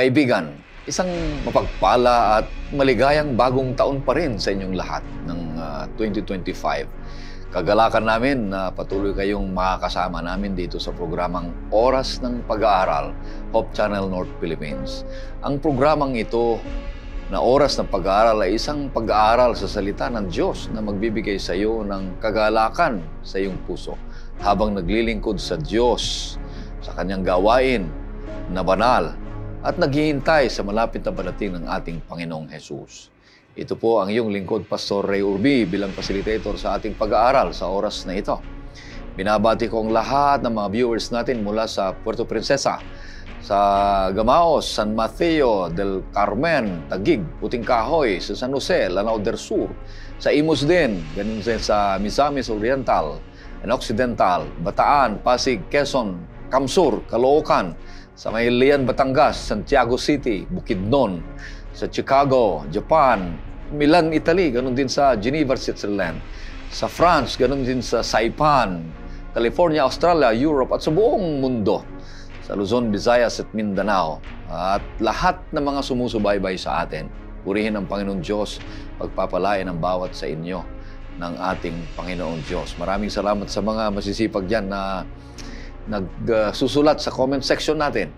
Kaibigan, isang mapagpala at maligayang bagong taon pa rin sa inyong lahat ng 2025. Kagalakan namin na patuloy kayong makakasama namin dito sa programang Oras ng Pag-aaral, Hope Channel North Philippines. Ang programang ito na Oras ng Pag-aaral ay isang pag-aaral sa salita ng Diyos na magbibigay sa iyo ng kagalakan sa iyong puso habang naglilingkod sa Diyos sa kanyang gawain na banal at naghihintay sa malapit na pagdating ng ating Panginoong Hesus. Ito po ang iyong lingkod, Pastor Ray Urbi, bilang facilitator sa ating pag-aaral sa oras na ito. Binabati ko ang lahat ng mga viewers natin mula sa Puerto Princesa, sa Gamaos, San Mateo del Carmen, Taguig, Puting Kahoy, sa San Jose, Lanao del Sur, sa Imus din, ganun din sa Misamis Oriental and Occidental, Bataan, Pasig, Quezon, Kamsur, Caloocan, sa Maylian, Batangas, Santiago City, Bukidnon, sa Chicago, Japan, Milan, Italy, ganun din sa Geneva, Switzerland, sa France, ganun din sa Saipan, California, Australia, Europe, at sa buong mundo, sa Luzon, Visayas at Mindanao, at lahat ng mga sumusubaybay sa atin. Purihin ang Panginoon Diyos, pagpapalain ang bawat sa inyo ng ating Panginoon Diyos. Maraming salamat sa mga masisipag dyan na nagsusulat sa comment section natin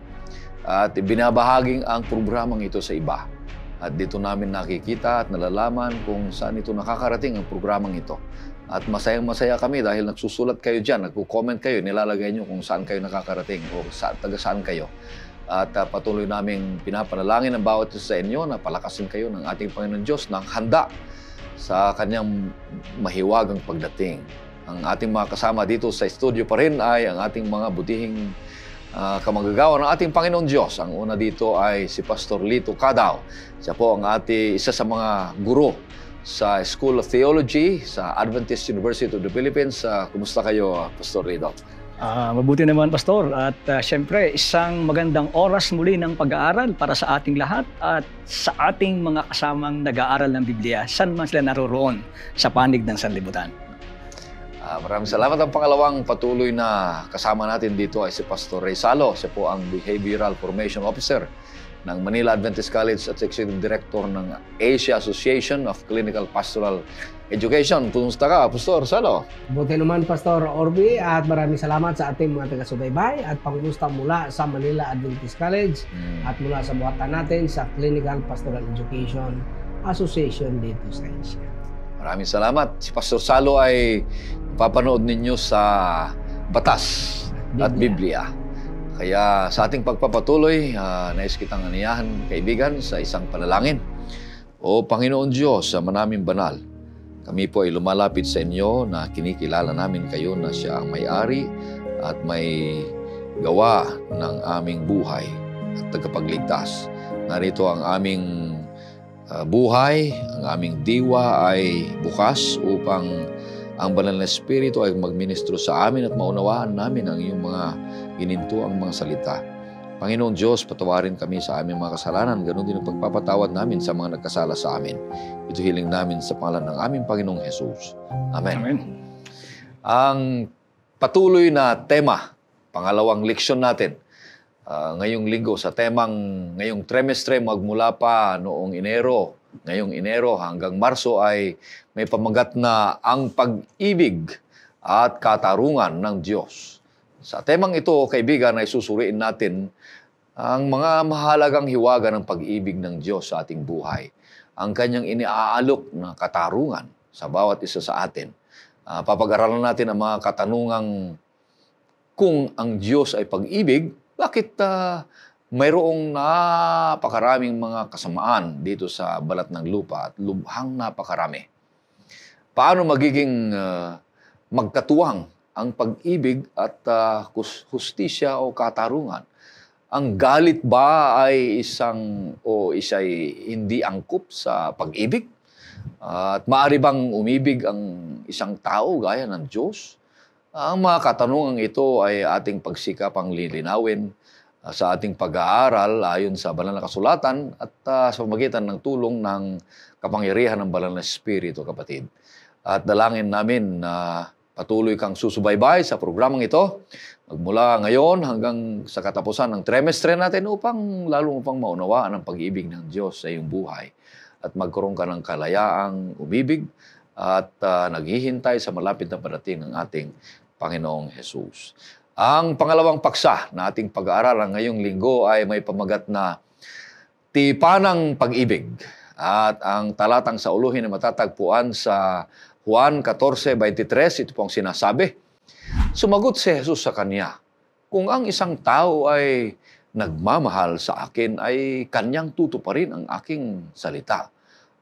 at binabahaging ang programang ito sa iba. At dito namin nakikita at nalalaman kung saan ito nakakarating ang programang ito. At masayang-masaya kami dahil nagsusulat kayo dyan, nagko-comment kayo, nilalagay nyo kung saan kayo nakakarating o taga saan kayo. At patuloy namin pinapanalangin ang bawat isa sa inyo na palakasin kayo ng ating Panginoon Diyos ng handa sa kanyang mahiwagang pagdating. Ang ating mga kasama dito sa studio pa rin ay ang ating mga butihing kamagagawa ng ating Panginoon Diyos. Ang una dito ay si Pastor Lito Cadaw. Siya po ang isa sa mga guro sa School of Theology sa Adventist University of the Philippines. Kumusta kayo, Pastor Lito? Mabuti naman, Pastor. At syempre, isang magandang oras muli ng pag-aaral para sa ating lahat at sa ating mga kasamang nag-aaral ng Biblia, saan man sila naroroon sa panig ng sanlibutan. Maraming salamat. Ang pangalawang patuloy na kasama natin dito ay si Pastor Ray Salo. Siya po ang Behavioral Formation Officer ng Manila Adventist College at Executive Director ng Asia Association of Clinical Pastoral Education. Kumusta ka, Pastor Salo? Buti naman, Pastor Orbi, at maraming salamat sa ating mga taga-subaybay at pangumusta mula sa Manila Adventist College at mula sa buhatan natin sa Clinical Pastoral Education Association dito sa Asia. Maraming salamat. Si Pastor Salo ay papanood ninyo sa Batas at Biblia. Kaya sa ating pagpapatuloy, nais kitang aniyahan, kaibigan, sa isang panalangin. O Panginoon Diyos, sa manaming banal, kami po ay lumalapit sa inyo na kinikilala namin kayo na siya ang may-ari at may gawa ng aming buhay at tagapagligtas. Narito ang aming buhay, ang aming diwa ay bukas upang ang banal na Espiritu ay magministro sa amin at maunawaan namin ang iyong mga ginintuang mga salita. Panginoon Diyos, patawarin kami sa aming mga kasalanan, ganoon din ang pagpapatawad namin sa mga nagkasala sa amin. Ito hiling namin sa pangalan ng aming Panginoong Hesus. Amen. Amen. Ang patuloy na tema, pangalawang leksyon natin, ngayong linggo sa temang ngayong trimestre magmula pa noong ngayong Enero hanggang Marso ay may pamagat na ang pag-ibig at katarungan ng Diyos. Sa temang ito, kaibigan, ay susuriin natin ang mga mahalagang hiwaga ng pag-ibig ng Diyos sa ating buhay. Ang kanyang iniaalok na katarungan sa bawat isa sa atin. Papag-aralan natin ang mga katanungang kung ang Diyos ay pag-ibig, bakit mayroong napakaraming mga kasamaan dito sa balat ng lupa at lubhang napakarami? Paano magiging magkatuwang ang pag-ibig at hustisya o katarungan? Ang galit ba ay isa'y hindi angkop sa pag-ibig? At maaari bang umibig ang isang tao gaya ng Diyos? Ang mga katanungang ito ay ating pagsikapang lilinawin sa ating pag-aaral ayon sa banal na kasulatan at sa pamamagitan ng tulong ng kapangyarihan ng banal na Espiritu, kapatid. At dalangin namin na patuloy kang susubaybay sa programang ito magmula ngayon hanggang sa katapusan ng trimestre natin upang lalo pang maunawaan ang pag-ibig ng Diyos sa iyong buhay at magkaroon ka ng kalayaang umibig at naghihintay sa malapit na parating ng ating Panginoong Jesus. Ang pangalawang paksa na ating pag-aaralan ngayong linggo ay may pamagat na Tipanang Pag-ibig. At ang talatang sa uluhin ay matatagpuan sa Juan 14:23. Ito pong sinasabi, sumagot si Jesus sa kanya, kung ang isang tao ay nagmamahal sa akin ay kanyang tutuparin ang aking salita.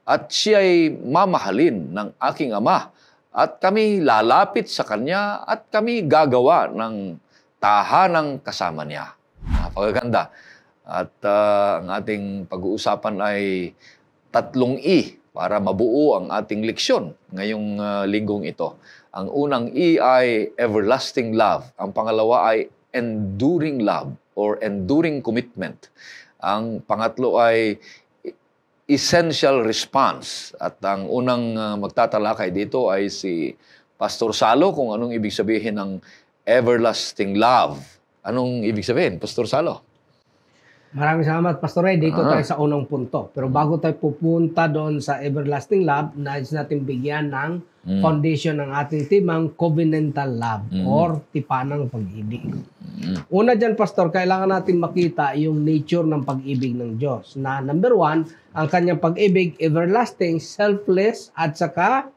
At siya ay mamahalin ng aking Ama at kami lalapit sa kanya at kami gagawa ng tahanang kasama niya. Napakaganda. At ang ating pag-uusapan ay 3 E para mabuo ang ating leksyon ngayong linggong ito. Ang unang E ay everlasting love. Ang pangalawa ay enduring love or enduring commitment. Ang pangatlo ay essential response. At ang unang magtatalakay dito ay si Pastor Salo kung anong ibig sabihin ng everlasting love. Anong ibig sabihin, Pastor Salo? Maraming salamat, Pastor Ray. Dito tayo sa unang punto. Pero bago tayo pupunta doon sa everlasting love, nais natin bigyan ng foundation ng ating timang covenantal love or tipanang pag-ibig. Una dyan, Pastor, kailangan natin makita yung nature ng pag-ibig ng Diyos. Na number 1, ang kanyang pag-ibig, everlasting, selfless, at saka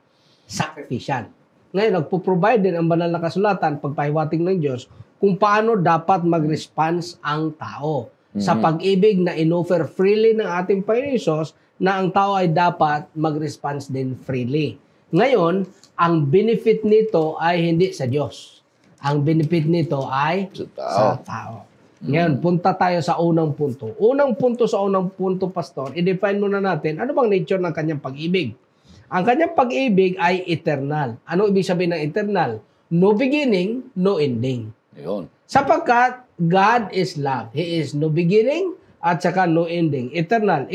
sacrificial. Ngayon, nagpo-provide din ang banal na kasulatan, pagpahiwatig ng Diyos, kung paano dapat mag-response ang tao sa pag-ibig na inoffer freely ng ating Panginoon Hesus na ang tao ay dapat mag-response din freely. Ngayon, ang benefit nito ay hindi sa Diyos. Ang benefit nito ay sa tao. Ngayon, punta tayo sa unang punto. Unang punto sa unang punto, Pastor, i-define muna natin ano bang nature ng kanyang pag-ibig. Ang kanyang pag-ibig ay eternal. Ano ibig sabihin ng eternal? No beginning, no ending. Ayun. Sapagkat God is love. He is no beginning at saka no ending. Eternal.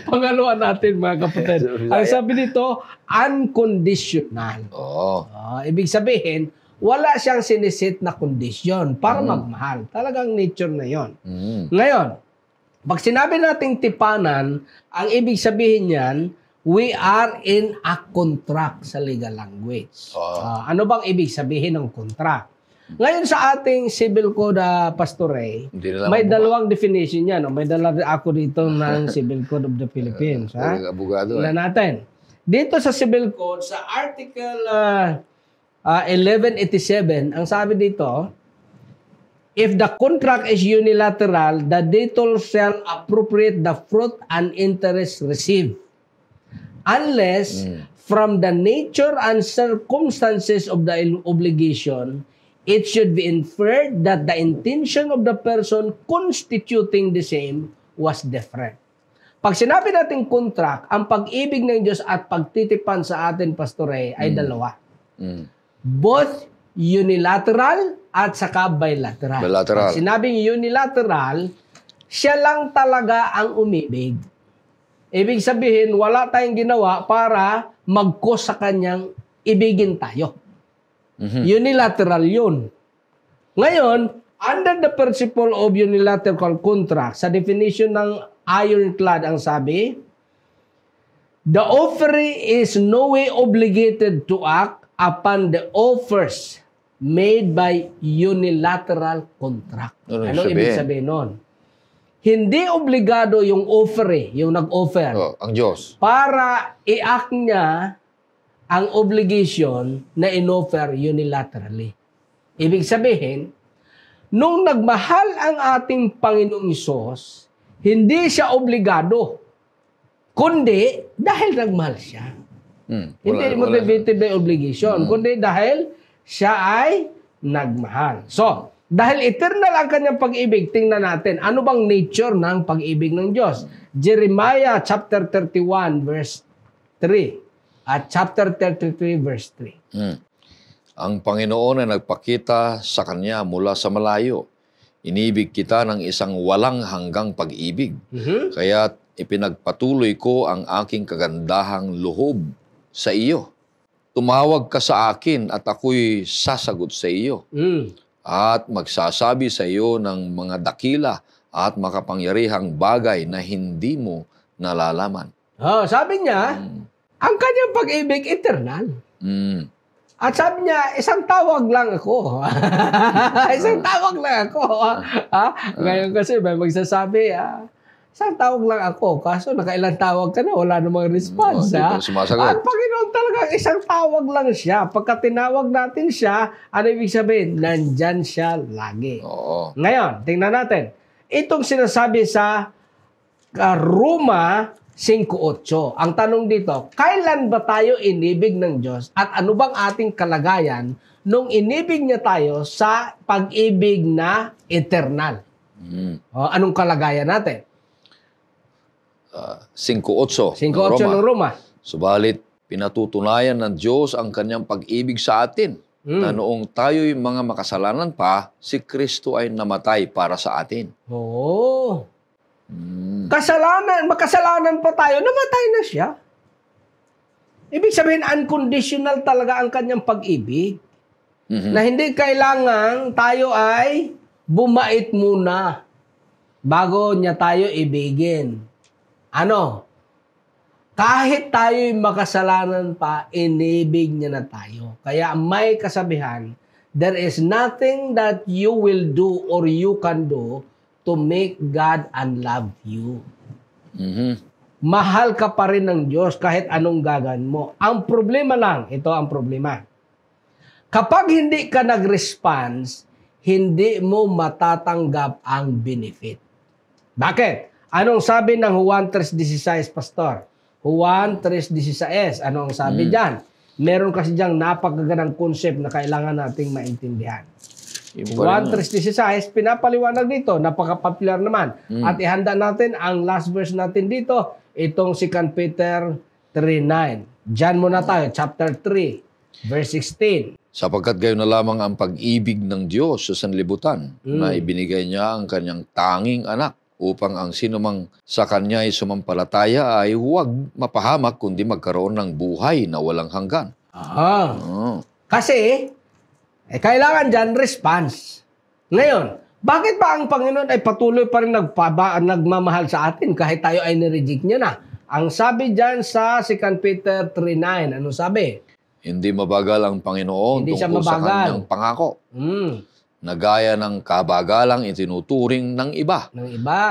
Pangalawa natin, mga kapatid. Ang sabi dito, unconditional. Ibig sabihin, wala siyang sinisit na condition para magmahal. Talagang nature na yon. Ngayon, pag sinabi nating tipanan, ang ibig sabihin niyan, we are in a contract sa legal language. Ano bang ibig sabihin ng contract? Ngayon sa ating civil code, Pastor Ray, may dalawang definition yan. May dala ako dito ng Civil Code of the Philippines. Abogado. Natin. Dito sa civil code, sa article 1187, ang sabi dito, if the contract is unilateral, the debtor shall appropriate the fruit and interest received. Unless from the nature and circumstances of the obligation, it should be inferred that the intention of the person constituting the same was different. Pag sinabi natin contract, ang pag-ibig ng Diyos at pagtitipan sa atin, Pastor Ray, ay dalawa. Both unilateral at saka bilateral. Pag sinabing unilateral, siya lang talaga ang umibig. Ibig sabihin, wala tayong ginawa para mag-cause sa kanyang ibigin tayo. Unilateral yun. Ngayon, under the principle of unilateral contract, sa definition ng ironclad ang sabi, the offeree is no way obligated to act upon the offers made by unilateral contract. Ano ibig sabihin nun? Hindi obligado yung offeree, yung nag-offer. Ang Diyos. Para i-act niya ang obligation na in-offer unilaterally. Ibig sabihin, nung nagmahal ang ating Panginoong Hesus, hindi siya obligado, kundi dahil nagmahal siya. Hindi motivated by obligation, kundi dahil siya ay nagmahal. So, dahil eternal ang kanyang pag-ibig, tingnan natin, ano bang nature ng pag-ibig ng Diyos? Jeremiah chapter 31 verse 3 at chapter 33 verse 3. Ang Panginoon ay nagpakita sa kanya mula sa malayo. Inibig kita ng isang walang hanggang pag-ibig. Kaya ipinagpatuloy ko ang aking kagandahang loob sa iyo. Tumawag ka sa akin at ako'y sasagot sa iyo. At magsasabi sa iyo ng mga dakila at makapangyarihang bagay na hindi mo nalalaman. Sabi niya, ang kanyang pag-ibig eternal. At sabi niya, isang tawag lang ako. Isang tawag lang ako. Ngayon kasi may magsasabi, isang tawag lang ako. Kaso nakailang tawag ka na, wala namang response. Hindi pa sumasagot. Ang Panginoon talaga, isang tawag lang siya. Pagka tinawag natin siya, ano ibig sabihin? Nandyan siya lagi. Oo. Ngayon, tingnan natin. Itong sinasabi sa Roma 5:8. Ang tanong dito, kailan ba tayo inibig ng Diyos at ano bang ating kalagayan nung inibig niya tayo sa pag-ibig na eternal? Anong kalagayan natin? 5:8 5:8 ng Roma. Subalit, pinatutunayan ng Diyos ang kanyang pag-ibig sa atin na noong tayo'y mga makasalanan pa, si Kristo ay namatay para sa atin. Makasalanan pa tayo, namatay na siya. Ibig sabihin, unconditional talaga ang kanyang pag-ibig. Na hindi kailangan tayo ay bumait muna bago niya tayo ibigin. Kahit tayo'y makasalanan pa, inibig niya na tayo. Kaya may kasabihan, there is nothing that you will do or you can do to make God unlove you. Mahal ka pa rin ng Diyos kahit anong gagawin mo. Ang problema lang, ito ang problema. Kapag hindi ka nag-response, hindi mo matatanggap ang benefit. Bakit? Anong sabi ng Juan 3:16, Pastor? Juan 3:16, anong sabi diyan? Meron kasi diyang napakagandang concept na kailangan nating maintindihan. Juan 3:16, pinapaliwanag dito, napaka-popular naman. At ihanda natin ang last verse natin dito, itong 2 Peter 3:9. Diyan muna tayo, chapter 3, verse 16. Sapagkat gayon na lamang ang pag-ibig ng Diyos sa sanlibutan na ibinigay niya ang kanyang tanging anak upang ang sinumang sa kanya ay sumampalataya ay huwag mapahamak kundi magkaroon ng buhay na walang hanggan. Kasi, kailangan dyan response. Ngayon, bakit ba ang Panginoon ay patuloy pa rin nagmamahal sa atin kahit tayo ay nireject niya na? Ang sabi dyan sa 2 Peter 3:9, ano sabi? Hindi mabagal ang Panginoon tungkol sa kanyang pangako. Na gaya ng kabagalang itinuturing ng iba.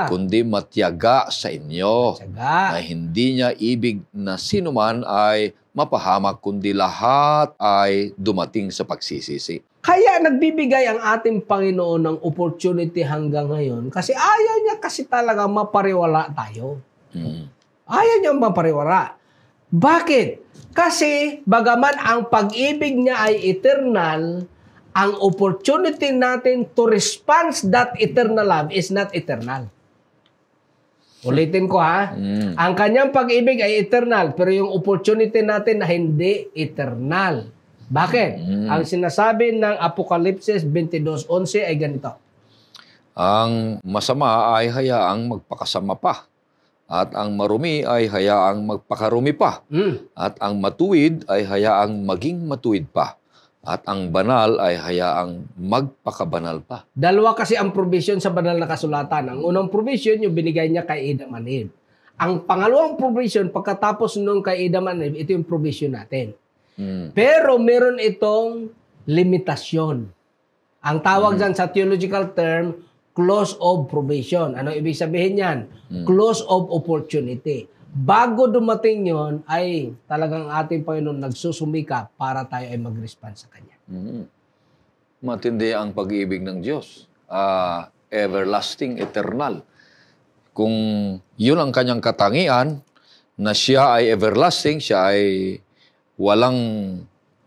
Kundi matyaga sa inyo. Na hindi niya ibig na sinuman ay mapahamak, kundi lahat ay dumating sa pagsisisi. Kaya nagbibigay ang ating Panginoon ng opportunity hanggang ngayon kasi ayaw niya kasi talaga mapariwala tayo. Ayaw niya mapariwala. Bakit? Kasi bagaman ang pag-ibig niya ay eternal, ang opportunity natin to respond that eternal love is not eternal. Ulitin ko ha. Ang kanyang pag-ibig ay eternal, pero yung opportunity natin na hindi eternal. Bakit? Ang sinasabi ng Apokalipsis 22:11 ay ganito. Ang masama ay hayaang magpakasama pa. At ang marumi ay hayaang magpakarumi pa. At ang matuwid ay hayaang maging matuwid pa. At ang banal ay hayaang magpakabanal pa. Dalawa kasi ang provision sa banal na kasulatan. Ang unang provision, yung binigay niya kay Adam and Eve. Ang pangalawang provision, pagkatapos nung kay Adam and Eve, ito yung provision natin. Pero meron itong limitasyon. Ang tawag dyan sa theological term, clause of probation. Ano ibig sabihin yan? Clause of opportunity. Bago dumating yon ay talagang ating Panginoon nagsusumika para tayo ay mag-respond sa Kanya. Matindi ang pag-ibig ng Diyos. Everlasting, eternal. Kung yun ang Kanyang katangian, na siya ay everlasting, siya ay walang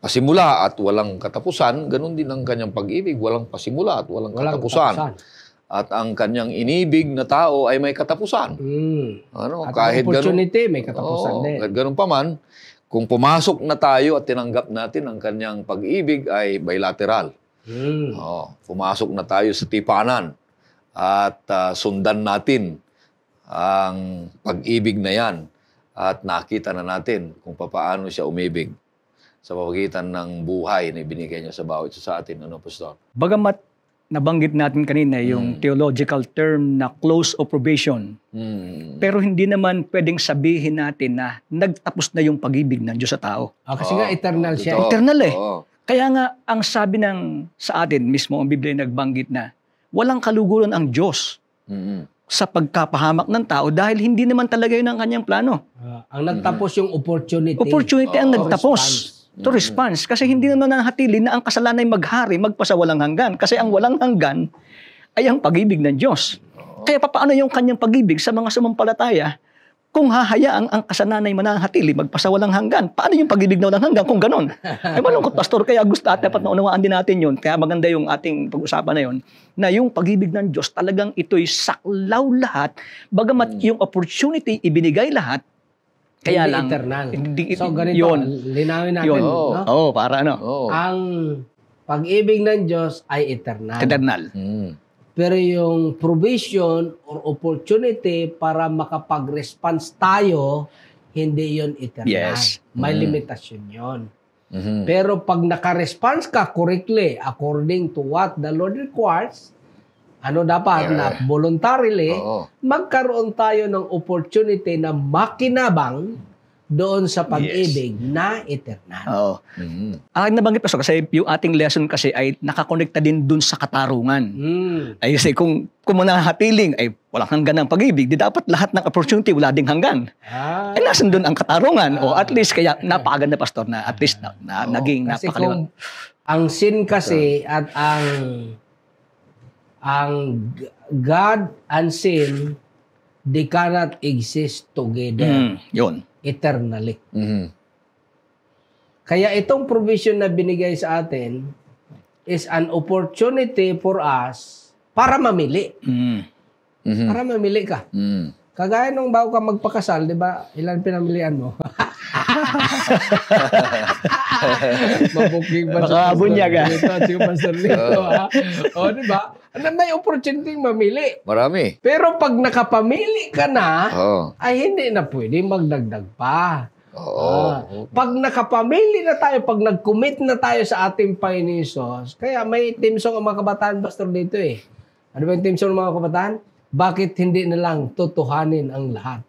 pasimula at walang katapusan, ganun din ang Kanyang pag-ibig, walang pasimula at walang katapusan. At ang kanyang inibig na tao ay may katapusan. At kahit opportunity, may katapusan din. Ganun pa man, kung pumasok na tayo at tinanggap natin ang kanyang pag-ibig ay bilateral. Pumasok na tayo sa tipanan at sundan natin ang pag-ibig na yan. At nakita na natin kung paano siya umibig sa pamamagitan ng buhay na ibinigay niya sa bawat isa sa atin. Ano, Pastor? Bagamat nabanggit natin kanina yung theological term na close of probation, pero hindi naman pwedeng sabihin natin na nagtapos na yung pag-ibig ng Diyos sa tao. Kasi nga eternal siya. totoo. Eternal eh. Oo. Kaya nga, ang sabi sa atin mismo, ang Biblia nagbanggit na walang kaluguran ang Diyos sa pagkapahamak ng tao dahil hindi naman talaga yun ang kanyang plano. Ang nagtapos yung opportunity. Opportunity ang to nagtapos response. to response. Kasi hindi naman nahatili na ang kasalanan ay maghari, magpasawalang hanggan. Kasi ang walang hanggan ay ang pag-ibig ng Diyos. Kaya paano yung kanyang pag-ibig sa mga sumampalataya kung hahayaang ang kasalanan ay mananatili, magpasawalang hanggan? Paano yung pag-ibig na walang hanggan kung ganon? Malungkot, Pastor. Kaya gusto at dapat naunawaan din natin yun. Kaya maganda yung ating pag-usapan na yun, na yung pag-ibig ng Diyos talagang ito'y saklaw lahat, bagamat yung opportunity ibinigay lahat, kaya Hindi lang, eternal. hindi, So ganito, yun, linawin natin. yun. No? Para ano? Ang pag-ibig ng Diyos ay eternal. Eternal. Pero yung provision or opportunity para makapag-response tayo, hindi yon eternal. Yes. May limitasyon yon. Pero pag naka-response ka correctly, according to what the Lord requires, ano dapat na voluntarily, magkaroon tayo ng opportunity na makinabang doon sa pag-ibig na eternal. Oo. Ang nabanggit pa kasi yung ating lesson kasi ay nakakonekta din dun sa katarungan. Ay kasi kung manahatiling ay walang hanggan ng pag-ibig, di dapat lahat ng opportunity wala ding hanggan. Ay nasan dun ang katarungan? O at least kaya napakaganda, Pastor, na at least naging Kasi napakaliwan. kung ang sin kasi at ang God and sin, they cannot exist together Yun. eternally. Kaya itong provision na binigay sa atin is an opportunity for us para mamili. Para mamili ka. Kagaya nung bago ka magpakasal, di ba? Ilan pinamilian mo? Mabuking ba? Makabunyag, O, di ba? May opportunity mamili. Marami. Pero pag nakapamili ka na, ay hindi na pwede magdagdag pa. Pag nakapamili na tayo, pag nag-commit na tayo sa ating Panginoon Hesus, kaya may team song ang mga kabataan, Pastor, dito eh. Ano ba yung team song ng mga kabataan? Bakit hindi na lang tutuhanin ang lahat?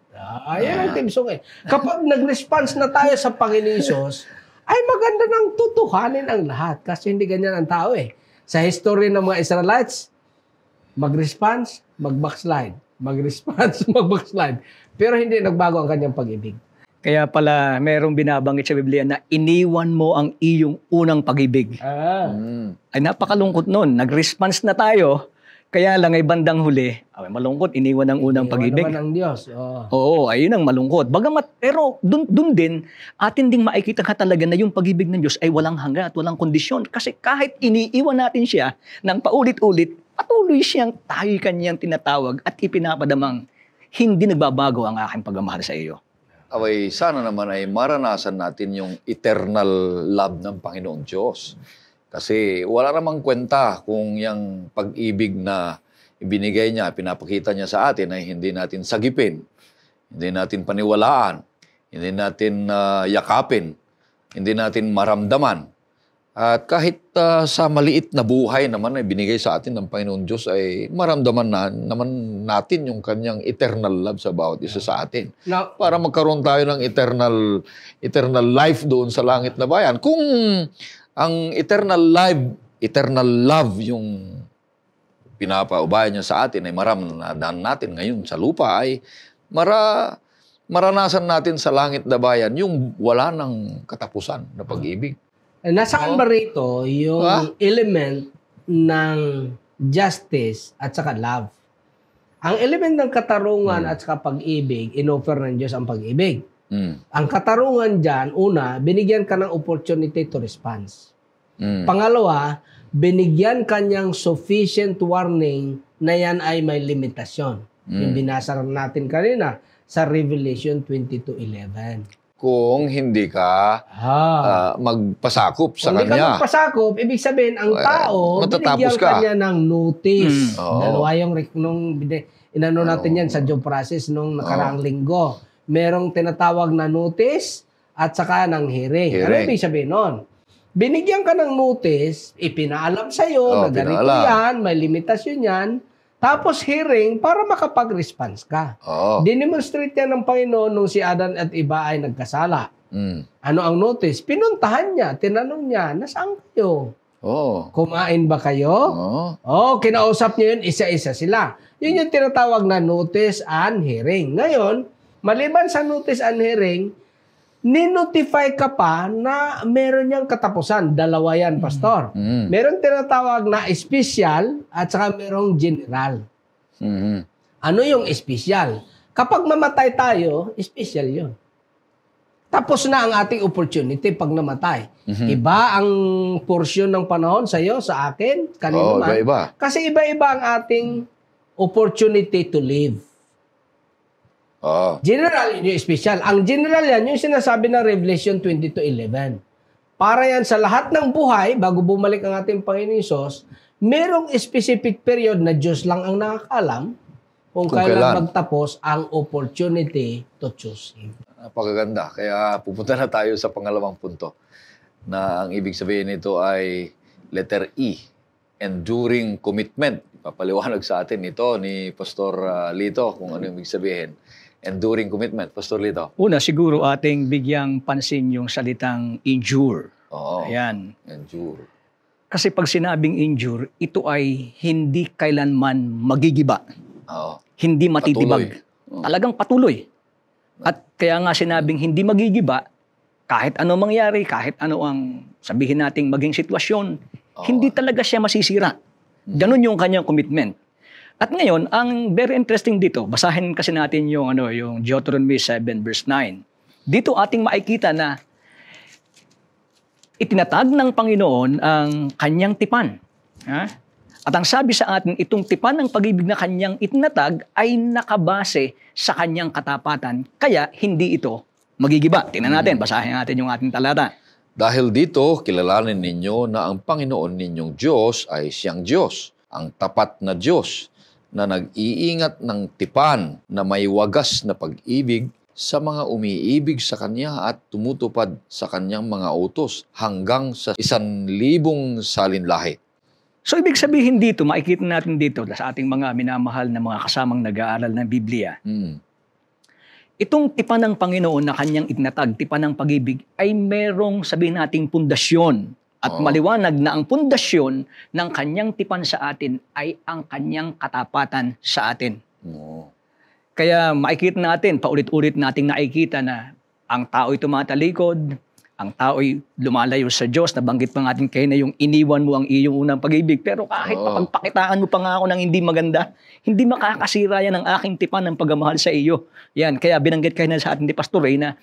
Ayan ang team song eh. Kapag nag-response na tayo sa Panginoon Hesus, ay maganda nang tutuhanin ang lahat. Kasi hindi ganyan ang tao eh. Sa history ng mga Israelites, mag-response, mag-backslide. Mag-response, mag-backslide. Pero hindi nagbago ang kanyang pag-ibig. Kaya pala merong binabanggit sa Biblia na iniwan mo ang iyong unang pag-ibig. Ay napakalungkot nun. Nag-response na tayo, kaya lang ay bandang huli, malungkot, iniwan ang unang pag-ibig. Iniwan naman ng Diyos. Oo, ayun ang malungkot. Bagamat, pero dun din, atin ding makikita ka talaga na yung pag-ibig ng Diyos ay walang hanggan at walang kondisyon. Kasi kahit iniiwan natin siya ng paulit-ulit, patuloy siyang tayo kanyang tinatawag at ipinapadamang hindi nagbabago ang aking pagmamahal sa iyo. Away, sana naman ay maranasan natin yung eternal love ng Panginoong Diyos. Kasi wala namang kwenta kung yung pag-ibig na ibinigay niya, pinapakita niya sa atin ay hindi natin sagipin, hindi natin paniwalaan, hindi natin yakapin, hindi natin maramdaman. At kahit sa maliit na buhay naman na binigay sa atin ng Panginoon Diyos ay maramdaman naman natin yung kanyang eternal love sa bawat isa sa atin. Now, Para magkaroon tayo ng eternal life doon sa langit na bayan. Kung ang eternal love yung pinapaubaya niya sa atin ay maramdaman natin ngayon sa lupa ay maranasan natin sa langit na bayan yung wala ng katapusan na pag-ibig. nasaan ba rito yung element ng justice at saka love? Ang element ng katarungan at saka pag-ibig, inoffer ng Diyos ang pag-ibig. Ang katarungan dyan, una, binigyan ka ng opportunity to response. Pangalawa, binigyan kanyang sufficient warning na yan ay may limitasyon. Yung binasa natin kanina sa Revelation 22:11. Kung hindi ka magpasakop sa Kung hindi kanya. ka magpasakop, ibig sabihin, ang tao, matatapos binigyan ka. kanya ng notice. Oo. Dalawa yung inano natin yan sa due process nung nakaraang linggo. merong tinatawag na notice at saka ng hearing. Ano Hearing. ibig sabihin nun? Binigyan ka ng notice, ipinaalam sa'yo na ganito pinaalam. yan, may limitasyon yan, tapos hearing para makapag-response ka. Oo. Dinemonstrate yan ng Panginoon nung si Adan at iba ay nagkasala. Ano ang notice? Pinuntahan niya, tinanong niya, nasaan kayo? Oo. Kumain ba kayo? Oo. Kinausap niya yun, isa-isa sila. Yun yung tinatawag na notice and hearing. Ngayon, maliban sa notice and hearing, ni-notify ka pa na meron niyang katapusan. Dalawa yan, Pastor. Meron tinatawag na special at saka merong general. Ano yung special? Kapag mamatay tayo, special yun. Tapos na ang ating opportunity pag namatay. Iba ang portion ng panahon sa iyo, sa akin, kanino man. Iba-iba. Kasi iba-iba ang ating opportunity to live. Oo. General, yun yung special. Ang general yan, yung sinasabi ng Revelation 20:11. Para yan sa lahat ng buhay, bago bumalik ang ating Panginoon Hesus, merong specific period na Diyos lang ang nakakalam kung kailan magtapos ang opportunity to choose Him. Napakaganda. Kaya pupunta na tayo sa pangalawang punto na ang ibig sabihin nito ay letter E, enduring commitment. Papaliwanag sa atin ito ni Pastor Lito kung ano ibig sabihin. Enduring commitment. Pastor Lito. Una, siguro ating bigyang pansin yung salitang endure. Oo. Ayan. Endure. Kasi pag sinabing endure, ito ay hindi kailanman magigiba. Oo. Hindi matitibag. Patuloy. Talagang patuloy. At kaya nga sinabing hindi magigiba, kahit ano mangyari, kahit ano ang sabihin nating maging sitwasyon, hindi talaga siya masisira. Ganun yung kanyang commitment. At ngayon, ang very interesting dito, basahin kasi natin yung Deuteronomy 7 verse 9. Dito ating makikita na itinatag ng Panginoon ang kanyang tipan. Ha? At ang sabi sa atin, itong tipan ng pag-ibig na kanyang itinatag ay nakabase sa kanyang katapatan. Kaya hindi ito magigiba. Tingnan natin, basahin natin yung ating talata. Dahil dito, kilalanin ninyo na ang Panginoon ninyong Diyos ay siyang Diyos, ang tapat na Diyos, na nag-iingat ng tipan na may wagas na pag-ibig sa mga umiibig sa Kanya at tumutupad sa Kanyang mga utos hanggang sa 1,000 salinlahi. So, ibig sabihin dito, makikita natin dito sa ating mga minamahal na mga kasamang nag-aaral ng Biblia, itong tipan ng Panginoon na kanyang itinatag, tipan ng pag-ibig, ay merong sabihin nating pundasyon. At maliwanag na ang pundasyon ng kanyang tipan sa atin ay ang kanyang katapatan sa atin. Kaya makikita natin, paulit-ulit nating nakikita na ang tao'y tumatalikod, ang tao'y lumalayo sa Diyos. Nabanggit pa natin kayo na yung iniwan mo ang iyong unang pag-ibig. Pero kahit mapagpakitaan mo pa nga ako ng hindi maganda, hindi makakasira yan ang aking tipan ng pagmamahal sa iyo. Yan, kaya binanggit kayo na sa atin ni Pastor Ray na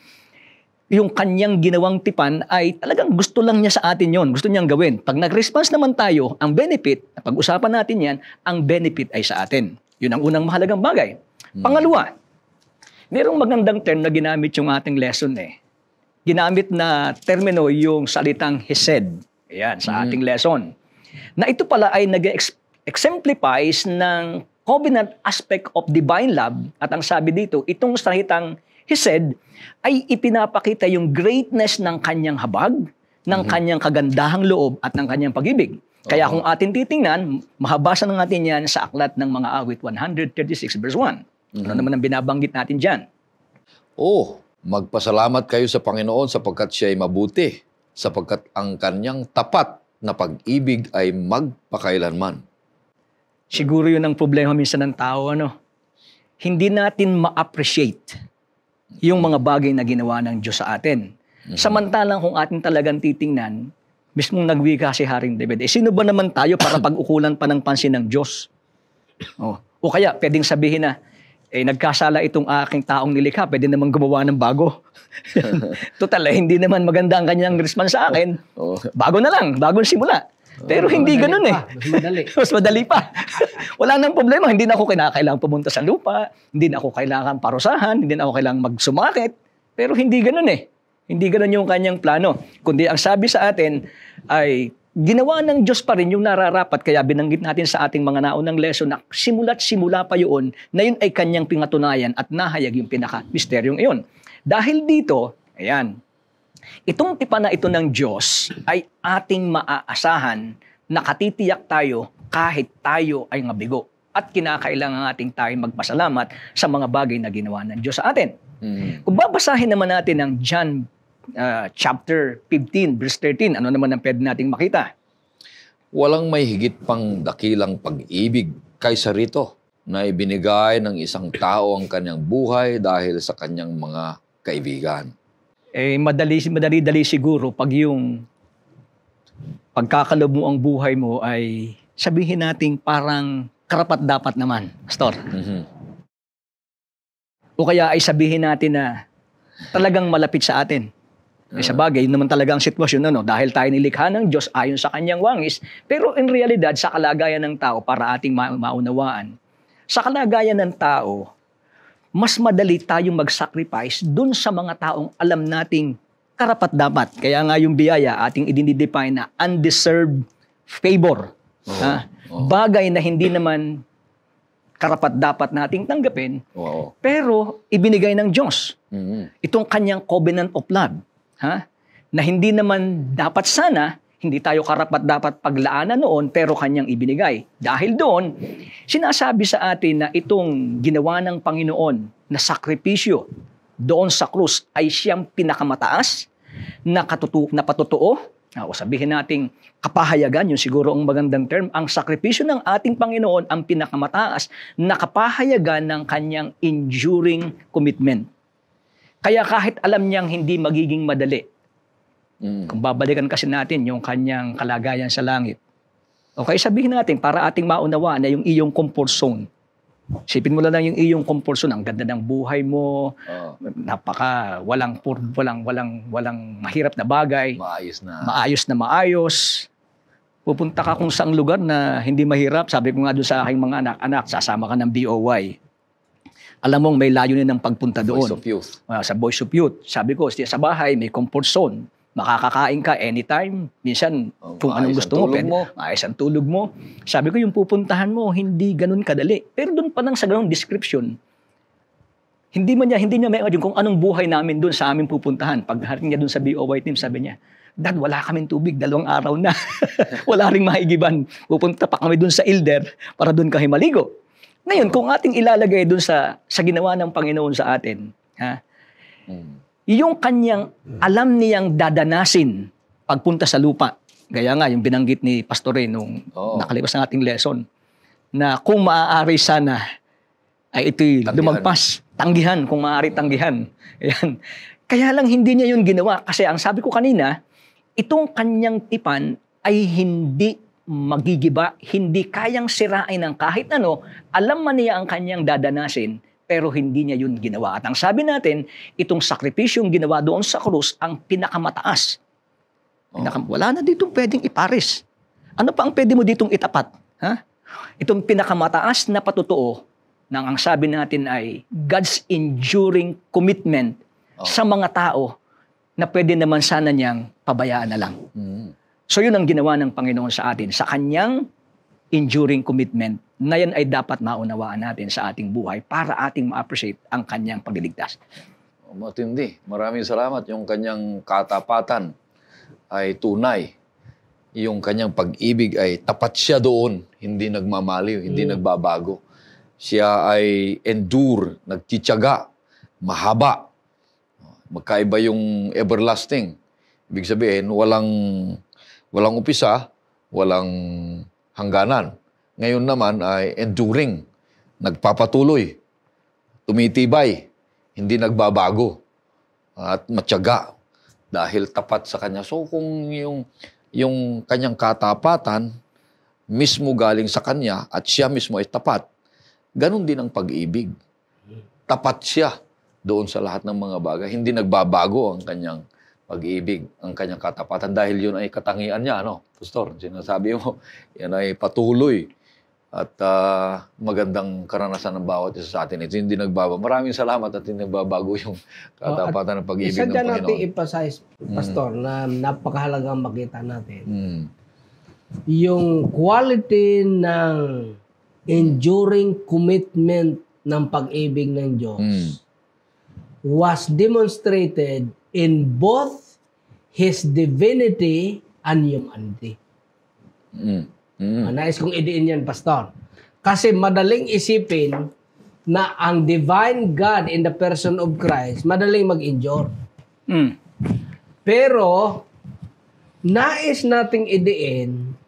yung kanyang ginawang tipan ay talagang gusto lang niya sa atin yon, gusto niyang gawin. Pag nag-response naman tayo, ang benefit, pag-usapan natin yan, ang benefit ay sa atin. Yun ang unang mahalagang bagay. Pangalawa, mayroong magandang term na ginamit yung ating lesson Ginamit na termino yung salitang hesed. Ayan, sa ating lesson. Na ito pala ay nag-exemplifies ng covenant aspect of divine love. At ang sabi dito, itong salitang hesed ay ipinapakita yung greatness ng kanyang habag, ng kanyang kagandahang loob at ng kanyang pag-ibig. Kaya kung atin titingnan, mahabasa na natin yan sa aklat ng mga awit 136 verse 1. Ano naman ang binabanggit natin dyan? Magpasalamat kayo sa Panginoon sapagkat siya ay mabuti, sapagkat ang kanyang tapat na pag-ibig ay magpakailanman. Siguro yun ang problema minsan ng tao, hindi natin ma-appreciate yung mga bagay na ginawa ng Diyos sa atin. Samantalang kung atin talagang titingnan, mismong nagwika si Haring David, sino ba naman tayo para pag-ukulan pa ng pansin ng Diyos? O kaya, pwedeng sabihin na, nagkasala itong aking taong nilikha, pwede naman gumawa ng bago. Total, hindi naman maganda ang kanyang response sa akin. Bago na lang, bagong simula. Pero hindi ganun Mas madali. Mas madali pa. Wala nang problema. Hindi na ako kailangang pumunta sa lupa. Hindi na ako kailangan parusahan. Hindi na ako kailangang magsumakit. Pero hindi ganun Hindi ganun yung kanyang plano. Kundi ang sabi sa atin ay ginawa ng Diyos pa rin yung nararapat, kaya binanggit natin sa ating mga naunang lesson na simula't simula pa yun, na yun ay kanyang pingatunayan at nahayag yung pinaka-misteryong iyon. Dahil dito, ayan, itong tipan na ito ng Diyos ay ating maaasahan na katitiyak tayo kahit tayo ay mabigo. At kinakailangan ating tayo magpasalamat sa mga bagay na ginawa ng Diyos sa atin. Kung babasahin naman natin ang John chapter 15, verse 13, ano naman ang pwede nating makita? Walang may higit pang dakilang pag-ibig kaysa rito na ibinigay ng isang tao ang kanyang buhay dahil sa kanyang mga kaibigan. Madali siguro pag yung pagkakalob mo ang buhay mo ay sabihin nating parang karapat-dapat naman, Pastor. O kaya ay sabihin natin na talagang malapit sa atin. Sa bagay, yun naman talaga ang sitwasyon, dahil tayo nilikha ng Diyos ayon sa kanyang wangis, pero in realidad, sa kalagayan ng tao, para ating maunawaan, sa kalagayan ng tao, mas madali tayong mag-sacrifice dun sa mga taong alam nating karapat-dapat. Kaya nga yung biyaya, ating i-define na undeserved favor. Bagay na hindi naman karapat-dapat nating tanggapin, pero ibinigay ng Diyos. Itong kanyang covenant of love. Na hindi naman dapat sana, hindi tayo karapat-dapat paglaanan noon, pero kanyang ibinigay. Dahil doon, sinasabi sa atin na itong ginawa ng Panginoon na sakripisyo doon sa krus ay siyang pinakamataas na patotoo, o sabihin nating kapahayagan, yun siguro ang magandang term, ang sakripisyo ng ating Panginoon ang pinakamataas na kapahayagan ng kanyang enduring commitment. Kaya kahit alam niyang hindi magiging madali, kung babalikan kasi natin yung kanyang kalagayan sa langit, okay, sabihin natin para ating maunawa na yung iyong comfort zone. Sipin mo lang yung iyong comfort zone, ang ganda ng buhay mo, walang mahirap na bagay, maayos na maayos. Pupunta ka kung saang lugar na hindi mahirap. Sabi ko nga doon sa aking mga anak, sasama ka ng BOY. Alam mong may layunin ng pagpunta doon. Voice of Youth. Sa Voice of Youth. Sabi ko, sa bahay, may comfort zone. Makakakain ka anytime. Minsan, kung anong gusto mo, maayos ang tulog mo. Sabi ko, yung pupuntahan mo, hindi ganun kadali. Pero doon pa lang sa ganung description, hindi niya may imagine kung anong buhay namin doon sa aming pupuntahan. Pagdating niya doon sa BOY team, sabi niya, Dad, wala kaming tubig, 2 araw na. Wala ring maigiban. Pupunta pa kami doon sa Ilder para doon kami maligo. Ngayon, kung ating ilalagay doon sa ginawa ng Panginoon sa atin, yung kanyang alam niyang dadanasin pagpunta sa lupa. Gaya nga, yung binanggit ni Pastor Ray nung nakalipas ng ating lesson, na kung maaari sana ay ito'y lumagpas. Tanggihan, kung maaari tanggihan. Ayan. Kaya lang hindi niya yun ginawa. Kasi ang sabi ko kanina, itong kanyang tipan ay hindi magigiba, hindi kayang sirain ng kahit ano, alam man niya ang kanyang dadanasin, pero hindi niya yun ginawa. At ang sabi natin, itong sakripisyong ginawa doon sa krus, ang pinakamataas. Wala na ditong pwedeng iparis. Ano pa ang pwede mo ditong itapat? Itong pinakamataas na patotoo, nang ang sabi natin ay God's enduring commitment sa mga tao na pwede naman sana niyang pabayaan na lang. So yun ang ginawa ng Panginoon sa atin, sa kanyang enduring commitment, na yan ay dapat maunawaan natin sa ating buhay para ating ma-appreciate ang kanyang pagliligtas. Matindi. Maraming salamat. Yung kanyang katapatan ay tunay. Yung kanyang pag-ibig ay tapat siya doon, hindi nagmamaliw, hindi nagbabago. Siya ay endure, nagtitiyaga, mahaba. Magkaiba yung everlasting. Ibig sabihin, walang upisa, walang hangganan. Ngayon naman ay enduring, nagpapatuloy, tumitibay, hindi nagbabago, at matyaga dahil tapat sa kanya. So kung yung kanyang katapatan mismo galing sa kanya at siya mismo ay tapat, ganun din ang pag-ibig. Tapat siya doon sa lahat ng mga bagay. Hindi nagbabago ang kanyang pag-ibig, ang kanyang katapatan dahil yun ay katangian niya, Pastor, sinasabi mo, yan ay patuloy at magandang karanasan ng bawat isa sa atin. Ito hindi nagbabago. Maraming salamat at hindi nagbabago yung katapatan ng pag-ibig ng Panginoon. Isa dyan natin emphasize, Pastor, na napakahalagang makita natin. yung quality ng enduring commitment ng pag-ibig ng Diyos was demonstrated in both His divinity and humanity. Nais kong idiin yan, Pastor. Kasi madaling isipin na ang divine God in the person of Christ, madaling mag-endure. Pero, nais nating idiin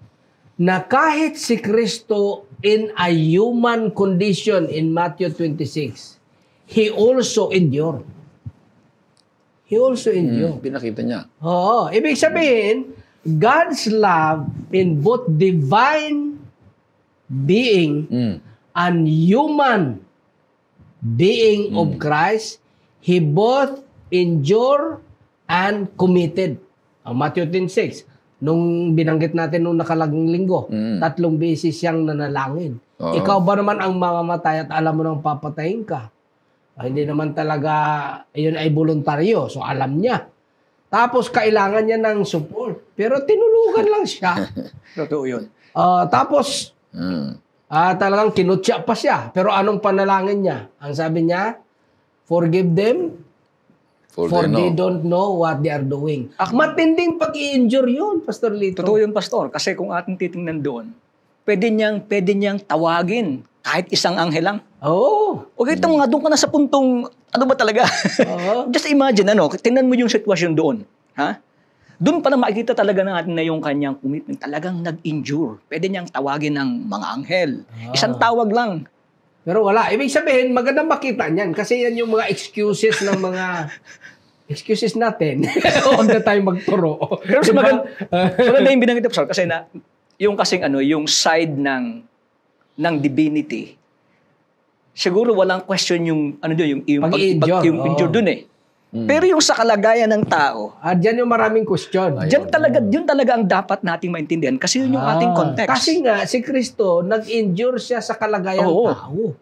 na kahit si Kristo in a human condition in Matthew 26, He also endured. He also endured. Pinakita niya. Oo. Ibig sabihin, God's love in both divine being and human being of Christ, He both endure and committed. Matthew 10:6. Nung binanggit natin nung nakalaging linggo, 3 beses siyang nanalangin. Ikaw ba naman ang mamamatay at alam mo nang papatayin ka? Hindi naman talaga, yun ay voluntaryo. So, alam niya. Tapos, kailangan niya ng support. Pero, tinulugan lang siya. Totoo yun. Tapos, talagang kinutya pa siya. Pero, anong panalangin niya? Ang sabi niya, forgive them, for they don't know what they are doing. Matinding pag-i-injure yun, Pastor Lito. Totoo yun, Pastor. Kasi kung ating titingnan doon, pwede niyang tawagin kahit isang anghel lang. Okay, ito mga doon ka na sa puntong, ano ba talaga? Just imagine, tingnan mo yung sitwasyon doon. Ha? Doon pa lang makikita talaga natin na yung kanyang commitment talagang nag-endure. Pwede niyang tawagin ng mga anghel. Isang tawag lang. Pero wala. Ibig sabihin, magandang makita niyan. Kasi yan yung mga excuses ng mga excuses natin. Huwag na tayo magturo. Pero mas maganda yung binanggit ko, kasi na, yung kasing yung side ng divinity, siguro walang question yung endure dun eh. Pero yung sa kalagayan ng tao, dyan yung maraming question. Yun talaga ang dapat nating maintindihan kasi yun yung ating context. Kasi nga, si Kristo, nag-endure siya sa kalagayan ng tao.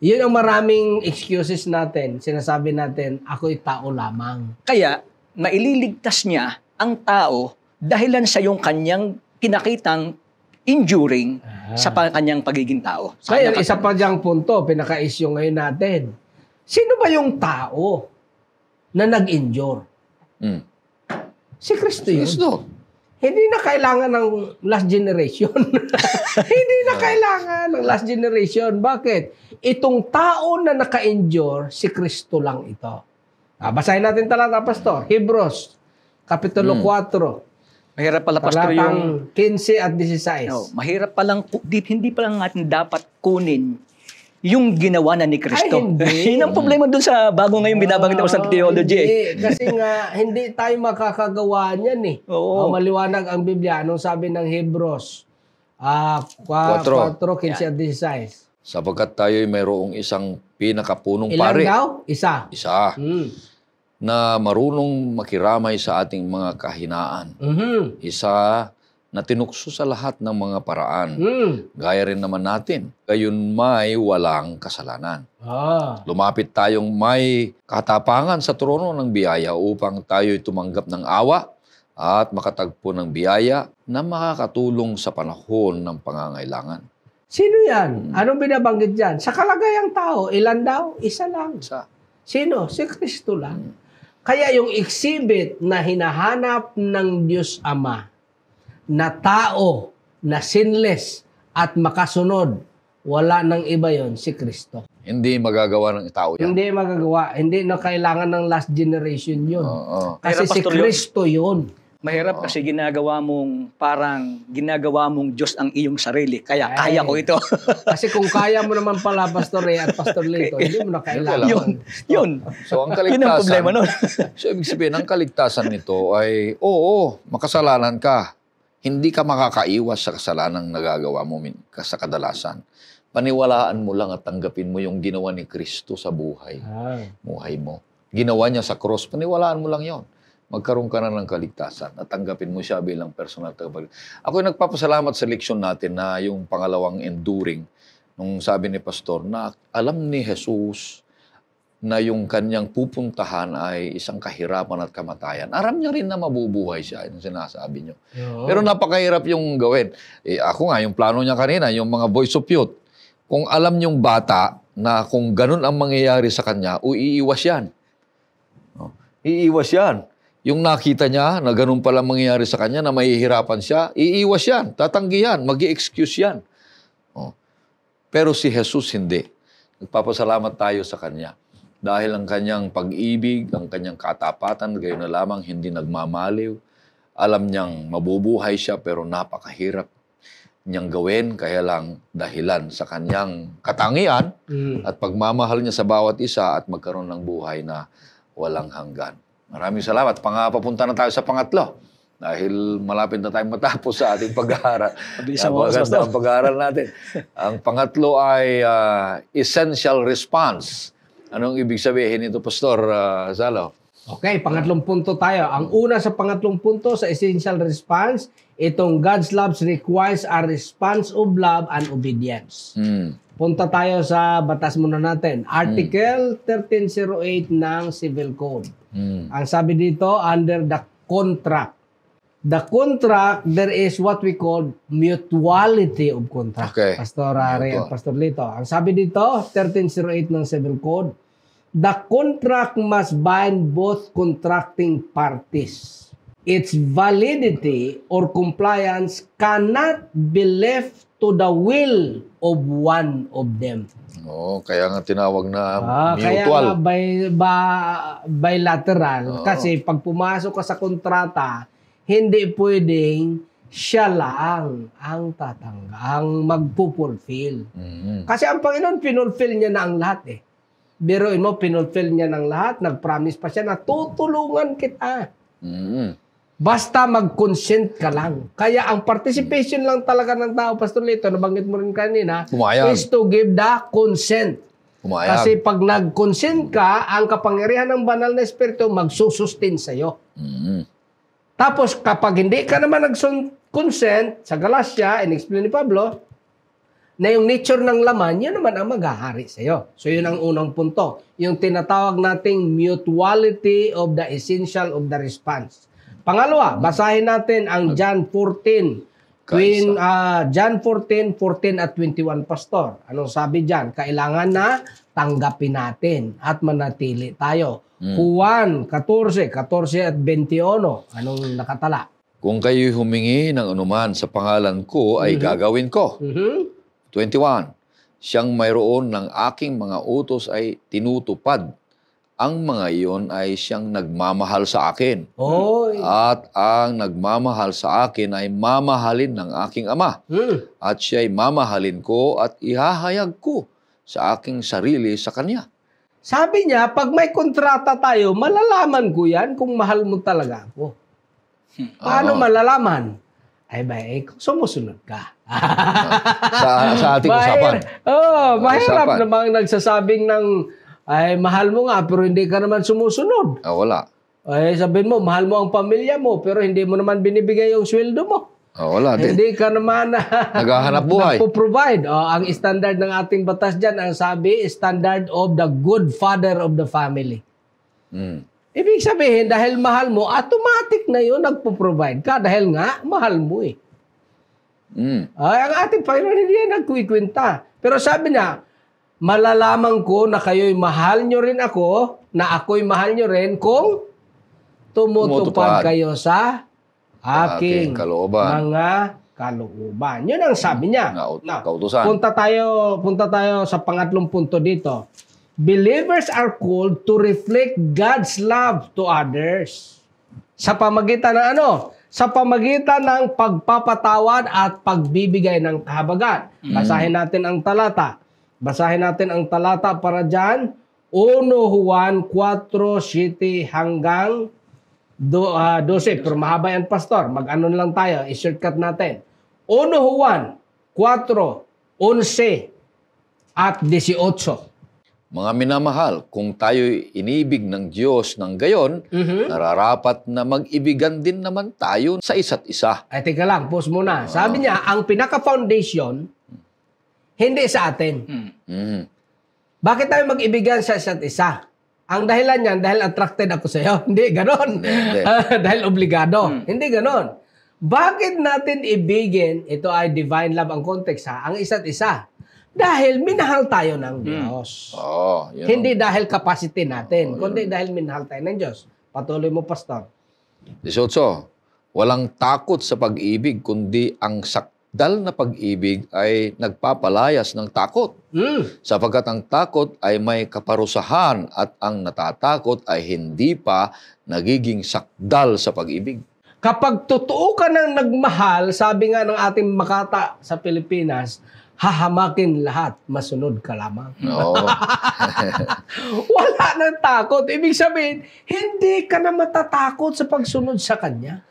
Yun ang maraming excuses natin. Sinasabi natin, ako'y tao lamang. Kaya, maililigtas niya ang tao dahilan sa yung kanyang pinakitang enduring sa kanyang pagiging tao. Kaya isa pa diyang punto, pinaka-issue ngayon natin. Sino ba yung tao na nag-endure? Si Kristo yun. Hindi na kailangan ng last generation. Hindi na kailangan ng last generation. Bakit? Itong tao na naka-endure, si Kristo lang ito. Basahin natin talata, Pastor. Hebrews, Kapitulo 4. Mahirap pala, Pastor, yung 15 at 16. Mahirap palang, hindi pa lang natin dapat kunin yung ginawa na ni Kristo. Yun ang problema dun sa bago ngayong binabanggit ako sa theology. Hindi, kasi nga, hindi tayo makakagawa niyan eh. Maliwanag ang Biblia. Anong sabi ng Hebrews? 4, 15 at 16. Sapagkat tayo'y mayroong isang pinakapunong pare. Ilan daw? Isa. Na marunong makiramay sa ating mga kahinaan. Isa na tinukso sa lahat ng mga paraan. Gaya rin naman natin. Gayon may walang kasalanan. Lumapit tayong may katapangan sa trono ng biyaya upang tayo'y tumanggap ng awa at makatagpo ng biyaya na makakatulong sa panahon ng pangangailangan. Sino yan? Anong binabanggit dyan? Sa kalagayang tao, ilan daw? Isa lang. Sino? Si Kristo lang. Kaya yung exhibit na hinahanap ng Diyos Ama, na tao, na sinless, at makasunod, wala nang iba yon, si Kristo. Hindi magagawa ng tao yan. Hindi magagawa. Hindi na kailangan ng last generation yun. Kasi si Kristo yun. Mahirap kasi ginagawa mong Diyos ang iyong sarili. Kaya kaya ko ito. Kasi kung kaya mo naman pala, Pastor Ray at Pastor Lito, hindi mo na kailangan. Yun. So, ang kaligtasan, yun ang problema nun. So, ibig sabihin, ang kaligtasan nito ay, makasalanan ka. Hindi ka makakaiwas sa kasalanang nagagawa mo sa kadalasan. Paniwalaan mo lang at tanggapin mo yung ginawa ni Kristo sa buhay mo. Ginawa niya sa cross, paniwalaan mo lang yon. Magkaroon ka na ng kaligtasan at tanggapin mo siya bilang personal tagapagligtas. Ako nagpapasalamat sa leksyon natin na yung pangalawang enduring, nung sabi ni Pastor na alam ni Jesus na yung kanyang pupuntahan ay isang kahirapan at kamatayan. Aram niya rin na mabubuhay siya, yung sinasabi niyo. Pero napakahirap yung gawin. Ako nga, yung plano niya kanina, yung mga boys of youth, kung alam yung bata na kung ganun ang mangyayari sa kanya, iiwas yan. Iiwas yan. Yung nakita niya na ganun pala mangyayari sa kanya, na mahihirapan siya, iiwas yan, tatanggihan, mag-i-excuse yan. Pero si Jesus hindi. Nagpapasalamat tayo sa kanya. Dahil ang kanyang pag-ibig, ang kanyang katapatan, gayon na lamang hindi nagmamaliw. Alam niyang mabubuhay siya pero napakahirap niyang gawin. Kaya lang dahilan sa kanyang katangian at pagmamahal niya sa bawat isa at magkaroon ng buhay na walang hanggan. Maraming salamat. Papunta na tayo sa pangatlo. Dahil malapit na tayong matapos sa ating pag-aaral. Maganda ang pag-aaral natin. Ang pangatlo ay essential response. Anong ibig sabihin nito, Pastor Zalo? Okay, pangatlong punto tayo. Ang una sa pangatlong punto sa essential response, itong God's love requires a response of love and obedience. Punta tayo sa batas muna natin. Article 1308 ng Civil Code. Ang sabi dito, under the contract. The contract, there is what we call mutuality of contract. Okay. Pastor Ari at Pastor Lito. Ang sabi dito, 1308 ng Civil Code, the contract must bind both contracting parties. Its validity or compliance cannot be left to the will of one of them. Kaya nga tinawag na Kaya mutual. nga bilateral. Kasi pag pumasok ka sa kontrata, hindi pwedeng siya lang ang ang magpupulfill. Kasi ang Panginoon, pinulfill niya na ang lahat eh. Biruin mo, pinulfill niya ng lahat, nag-promise pa siya na tutulungan kita. Basta mag-consent ka lang. Kaya ang participation lang talaga ng tao, Pastor Lito, nabanggit mo rin kanina, is to give the consent. Kasi pag nag-consent ka, ang kapangyarihan ng banal na espiritu magsusustain sa'yo. Tapos kapag hindi ka naman nag-consent, sa Galatia, in-explain ni Pablo, na yung nature ng laman, yun naman ang maghahari sa'yo. So yun ang unang punto. Yung tinatawag nating mutuality of the essential of the response. Pangalawa, basahin natin ang John 14. John 14, 14 at 21, Pastor. Anong sabi dyan? Kailangan na tanggapin natin at manatili tayo. Juan 14, 14 at 21. Anong nakatala? Kung kayo'y humingi ng anuman sa pangalan ko, ay gagawin ko. 21. Siyang mayroon ng aking mga utos ay tinutupad. Ang mga iyon ay siyang nagmamahal sa akin. At ang nagmamahal sa akin ay mamahalin ng aking Ama. At siya'y mamahalin ko at ihahayag ko sa aking sarili sa Kanya. Sabi niya, pag may kontrata tayo, malalaman ko yan kung mahal mo talaga ako. Paano malalaman? Ay ba, sumusunod ka. sa ating usapan. Mahirap namang nagsasabing ng, ay mahal mo nga, pero hindi ka naman sumusunod. Wala. Ay sabihin mo, mahal mo ang pamilya mo, pero hindi mo naman binibigay yung sweldo mo. Wala din. Hindi ka naman naghahanap buhay. Nagpo-provide. Ang standard ng ating batas dyan, ang sabi, standard of the good father of the family. Ibig sabihin, dahil mahal mo, automatic na yun, nagpo-provide ka. Dahil nga, mahal mo eh. Ang ating Panginoon, hindi yan nagkuikwenta. Pero sabi niya, malalaman ko na kayo'y mahal nyo rin ako, na ako'y mahal nyo rin, kung tumutupad kayo sa aking mga kalooban. Yun ang sabi niya. Kautusan. Punta tayo sa pangatlong punto dito. Believers are called to reflect God's love to others. Sa pamagitan ng ano? Sa pamagitan ng pagpapatawad at pagbibigay ng kahabagan. Basahin natin ang talata. Para dyan. 1 Juan 4:7 hanggang 12. Pero mahaba yan, Pastor. Mag-ano lang tayo. I-shortcut natin. 1 Juan 4:11 at 18. Mga minamahal, kung tayo'y inibig ng Diyos ng gayon, nararapat na mag-ibigan din naman tayo sa isa't isa. Ay, teka lang. Pause muna. Sabi niya, ang pinaka-foundation, hindi sa atin. Bakit tayo mag-ibigan sa isa't isa? Ang dahilan niyan, dahil attracted ako sa iyo. Hindi, ganon. Hindi. Dahil obligado. Hindi ganon. Bakit natin ibigin, ito ay divine love ang context ha, ang isa't isa. Dahil minahal tayo ng Diyos. Yun. Hindi dahil capacity natin, kundi dahil minahal tayo ng Diyos. Patuloy mo, Pastor. 18. Walang takot sa pag-ibig, kundi ang sakdal na pag-ibig ay nagpapalayas ng takot. Sapagkat ang takot ay may kaparusahan at ang natatakot ay hindi pa nagiging sakdal sa pag-ibig. Kapag totoo ka nang nagmahal, sabi nga ng ating makata sa Pilipinas, hahamakin lahat, masunod ka lamang. Oo. Wala nang takot. Ibig sabihin, hindi ka na matatakot sa pagsunod sa Kanya.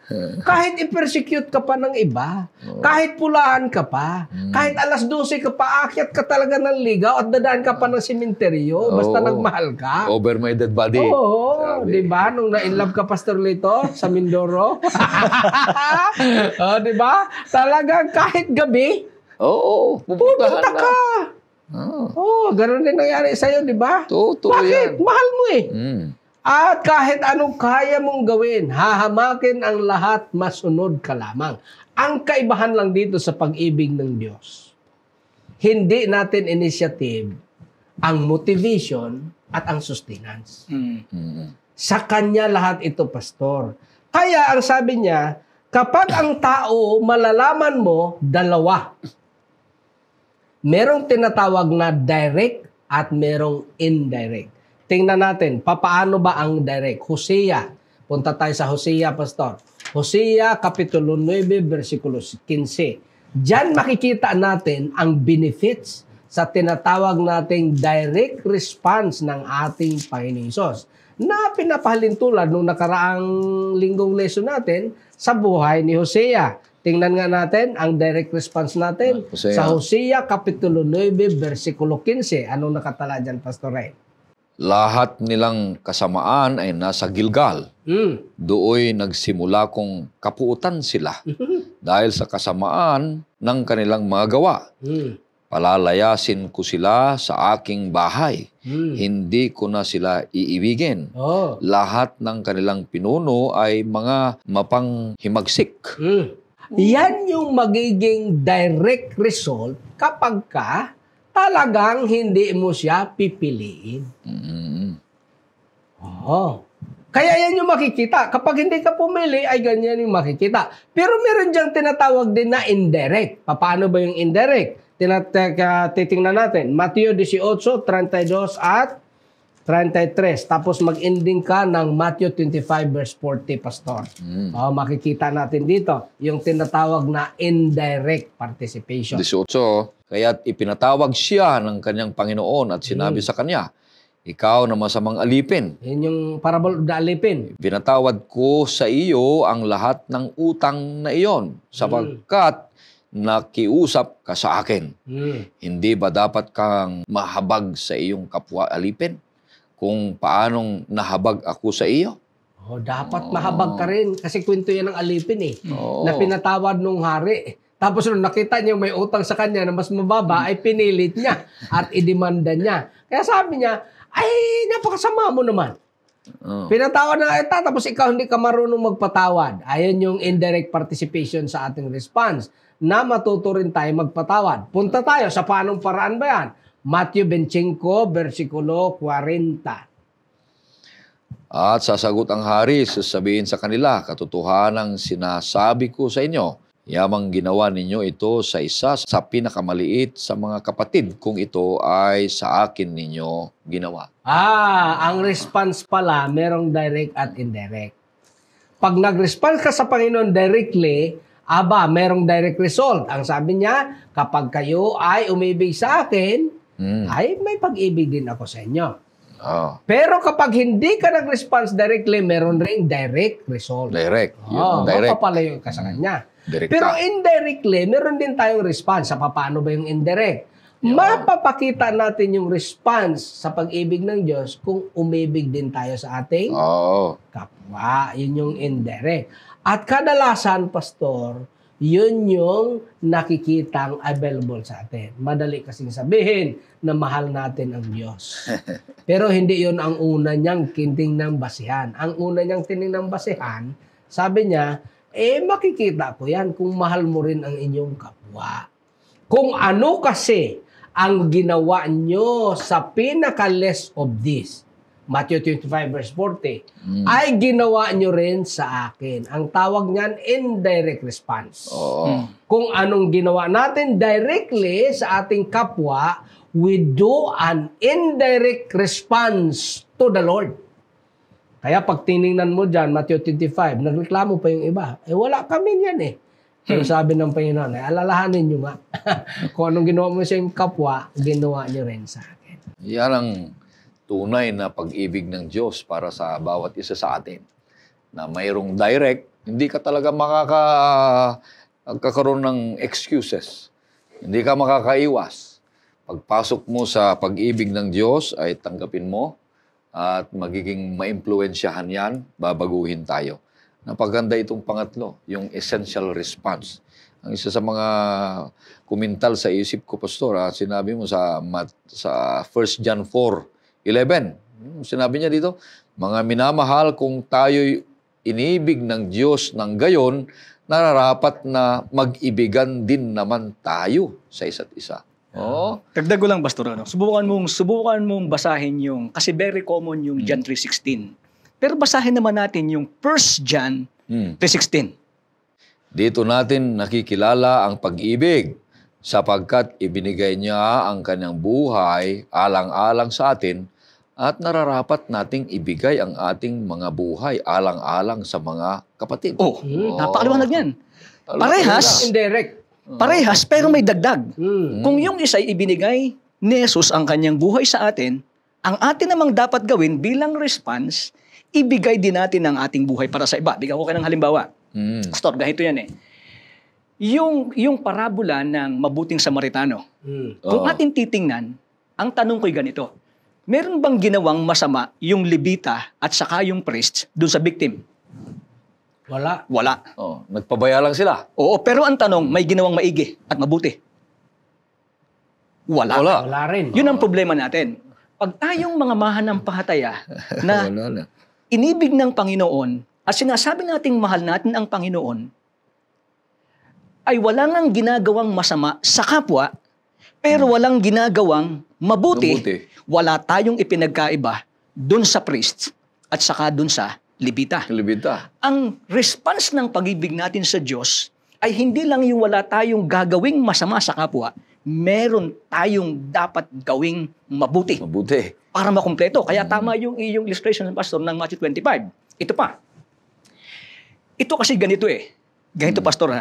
Kahit i-persecute ka pa ng iba, kahit pulaan ka pa, kahit alas 12 ka pa, akyat ka talaga ng ligaw at dadaan ka pa ng sementeryo, basta nagmahal ka. Over my dead body. Oo, di ba? Nung na-inlove ka, Pastor Lito, sa Mindoro. Di ba? Talagang kahit gabi, Oo, pupunta pupuntahan ka. Oo. Ganun din nangyari sa'yo, di ba? Totoo Bakit? yan. Mahal mo eh. Mm. At kahit anong kaya mong gawin, hahamakin ang lahat, masunod ka lamang. Ang kaibahan lang dito sa pag-ibig ng Diyos, hindi natin initiative ang motivation at ang sustenance. Sa Kanya lahat ito, Pastor. Kaya ang sabi niya, kapag ang tao malalaman mo, dalawa. Merong tinatawag na direct at merong indirect. Tingnan natin, papaano ba ang direct? Hosea. Punta tayo sa Hosea, Pastor. Hosea, Kapitulo 9, versikulo 15. Diyan makikita natin ang benefits sa tinatawag nating direct response ng ating Panginoong Hesus na pinapahalin tulad nung nakaraang linggong lesson natin sa buhay ni Hosea. Tingnan nga natin ang direct response natin Hosea. sa Hosea Kapitulo 9, versikulo 15. Anong nakatala dyan, Pastor Ray? Lahat nilang kasamaan ay nasa Gilgal. Dooy nagsimula kong kapuutan sila dahil sa kasamaan ng kanilang mga gawa. Palalayasin ko sila sa aking bahay. Hindi ko na sila iibigin. Lahat ng kanilang pinuno ay mga mapanghimagsik. Yan yung magiging direct result kapag ka talagang hindi mo siya pipiliin. Kaya yan yung makikita. Kapag hindi ka pumili, ay ganyan yung makikita. Pero meron diyang tinatawag din na indirect. Paano ba yung indirect? Titingnan natin. Mateo 18, 32 at 33. Tapos mag-ending ka ng Matthew 25 verse 40, Pastor. Makikita natin dito yung tinatawag na indirect participation. 18, kaya't ipinatawag siya ng kanyang Panginoon at sinabi sa kanya, ikaw na masamang alipin. Yun yung parable of the alipin. Pinatawad ko sa iyo ang lahat ng utang na iyon sapagkat nakiusap ka sa akin. Hindi ba dapat kang mahabag sa iyong kapwa alipin kung paanong nahabag ako sa iyo? Dapat mahabag ka rin kasi kwento yan ng alipin eh. Na pinatawad nung hari. Tapos nung nakita niya may utang sa kanya na mas mababa, ay pinilit niya at idemanda niya. Kaya sabi niya, ay, napakasama mo naman. Pinatawad na kita, tapos ikaw hindi ka marunong magpatawad. Ayan yung indirect participation sa ating response na matuto rin tayo magpatawad. Punta tayo sa paanong paraan ba yan? Matthew 25, versikulo 40. At sasagot ang hari, sasabihin sa kanila, katotohanang sinasabi ko sa inyo, yamang ginawa ninyo ito sa isa sa pinakamaliit sa mga kapatid kung ito ay sa akin ninyo ginawa. Ang response pala, merong direct at indirect. Pag nag-response ka sa Panginoon directly, merong direct result. Ang sabi niya, kapag kayo ay umibig sa akin, ay may pag-ibig din ako sa inyo. Pero kapag hindi ka nag-response directly, meron ring direct result. Direct. Direct. Mapapalayo ka sa kanya. Direkta. Pero indirectly, meron din tayong response. Sa paano ba yung indirect? Mapapakita natin yung response sa pag-ibig ng Diyos kung umibig din tayo sa ating kapwa. Yun yung indirect. At kadalasan, Pastor, Yun yung nakikitang available sa atin. Madali kasing sabihin na mahal natin ang Diyos. Pero hindi yun ang una niyang tiningnang basihan. Ang una niyang tiningnang basihan, sabi niya, makikita ko yan kung mahal mo rin ang inyong kapwa. Kung ano kasi ang ginawa nyo sa pinaka-less of this, Matthew 25 verse 40, ay ginawa nyo rin sa akin. Ang tawag niyan, indirect response. Kung anong ginawa natin directly sa ating kapwa, we do an indirect response to the Lord. Kaya pag tiningnan mo dyan, Matthew 25, nagreklamo pa yung iba. Wala kami yan Pero sabi ng Panginoon, alalahanin nyo nga. Kung anong ginawa mo sa yung kapwa, ginawa nyo rin sa akin. Yan ang tunay na pag-ibig ng Diyos para sa bawat isa sa atin. Na mayroong direct, hindi ka talaga makakaroon ng excuses. Hindi ka makakaiwas. Pagpasok mo sa pag-ibig ng Diyos ay tanggapin mo at magiging maimpluwensyahan yan, babaguhin tayo. Napaganda itong pangatlo, yung essential response. Ang isa sa mga kumintal sa isip ko, Pastor, sinabi mo sa 1 John 4:11. Sinabi niya dito, mga minamahal, kung tayo'y inibig ng Diyos ng gayon, nararapat na mag-ibigan din naman tayo sa isa't isa. Dagdag ko lang, Pastor, subukan mong basahin yung, kasi very common yung John 3:16. Pero basahin naman natin yung 1 John 3:16. Dito natin nakikilala ang pag-ibig sapagkat ibinigay niya ang kanyang buhay alang-alang sa atin at nararapat nating ibigay ang ating mga buhay alang-alang sa mga kapatid. Napakaliwanag yan. Parehas, pero may dagdag. Kung yung isa'y ibinigay ni Jesus ang kanyang buhay sa atin, ang atin namang dapat gawin bilang response, ibigay din natin ang ating buhay para sa iba. Bigyan ko kayo ng halimbawa. Pastor, ganito yan Yung parabola ng mabuting Samaritano, kung ating titingnan, ang tanong ko'y ganito, meron bang ginawang masama yung Levita at saka yung priest dun sa victim? Wala. Nagpabaya lang sila. Oo, pero ang tanong, may ginawang maigi at mabuti? Wala rin. Yun ang problema natin. Pag tayong mga mahanampalataya na inibig ng Panginoon at sinasabi nating mahal natin ang Panginoon, ay wala nang ginagawang masama sa kapwa, pero walang ginagawang mabuti. Wala tayong ipinagkaiba dun sa priest at saka dun sa Levita. Ang response ng pag-ibig natin sa Diyos ay hindi lang yung wala tayong gagawing masama sa kapwa, meron tayong dapat gawing mabuti. Para makumpleto. Kaya tama yung iyong illustration ng Pastor ng Matthew 25. Ito pa. Ito kasi ganito Ganito, Pastor,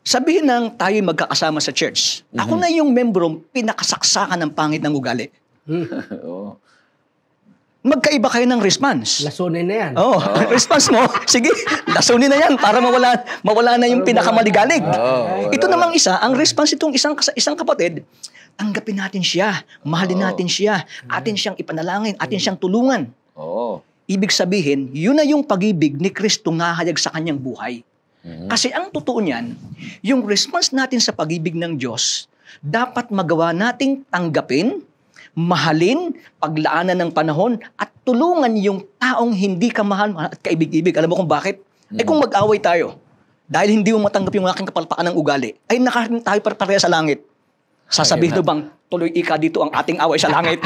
sabihin nang tayo'y magkakasama sa church. Ako na yung membrong pinakasaksakan ng pangit ng ugali. Magkaiba kayo ng response. Lasunin na yan. Response mo, sige, lasunin na yan para mawala na yung pinakamaligalig. Ito namang ang response itong isang kapatid, tanggapin natin siya, mahalin natin siya, atin siyang ipanalangin, atin siyang tulungan. Ibig sabihin, yun na yung pag-ibig ni Kristo nahayag sa kanyang buhay. Kasi ang totoo niyan, yung response natin sa pag-ibig ng Diyos, dapat magawa nating tanggapin, mahalin, paglaanan ng panahon, at tulungan yung taong hindi ka mahal at kaibig-ibig. Alam mo kung bakit? Kung mag-away tayo, dahil hindi mo matanggap yung aking kapalpakan ng ugali, ay nakarating tayo pareha sa langit. Sasabihin mo bang, tuloy ika dito ang ating away sa langit?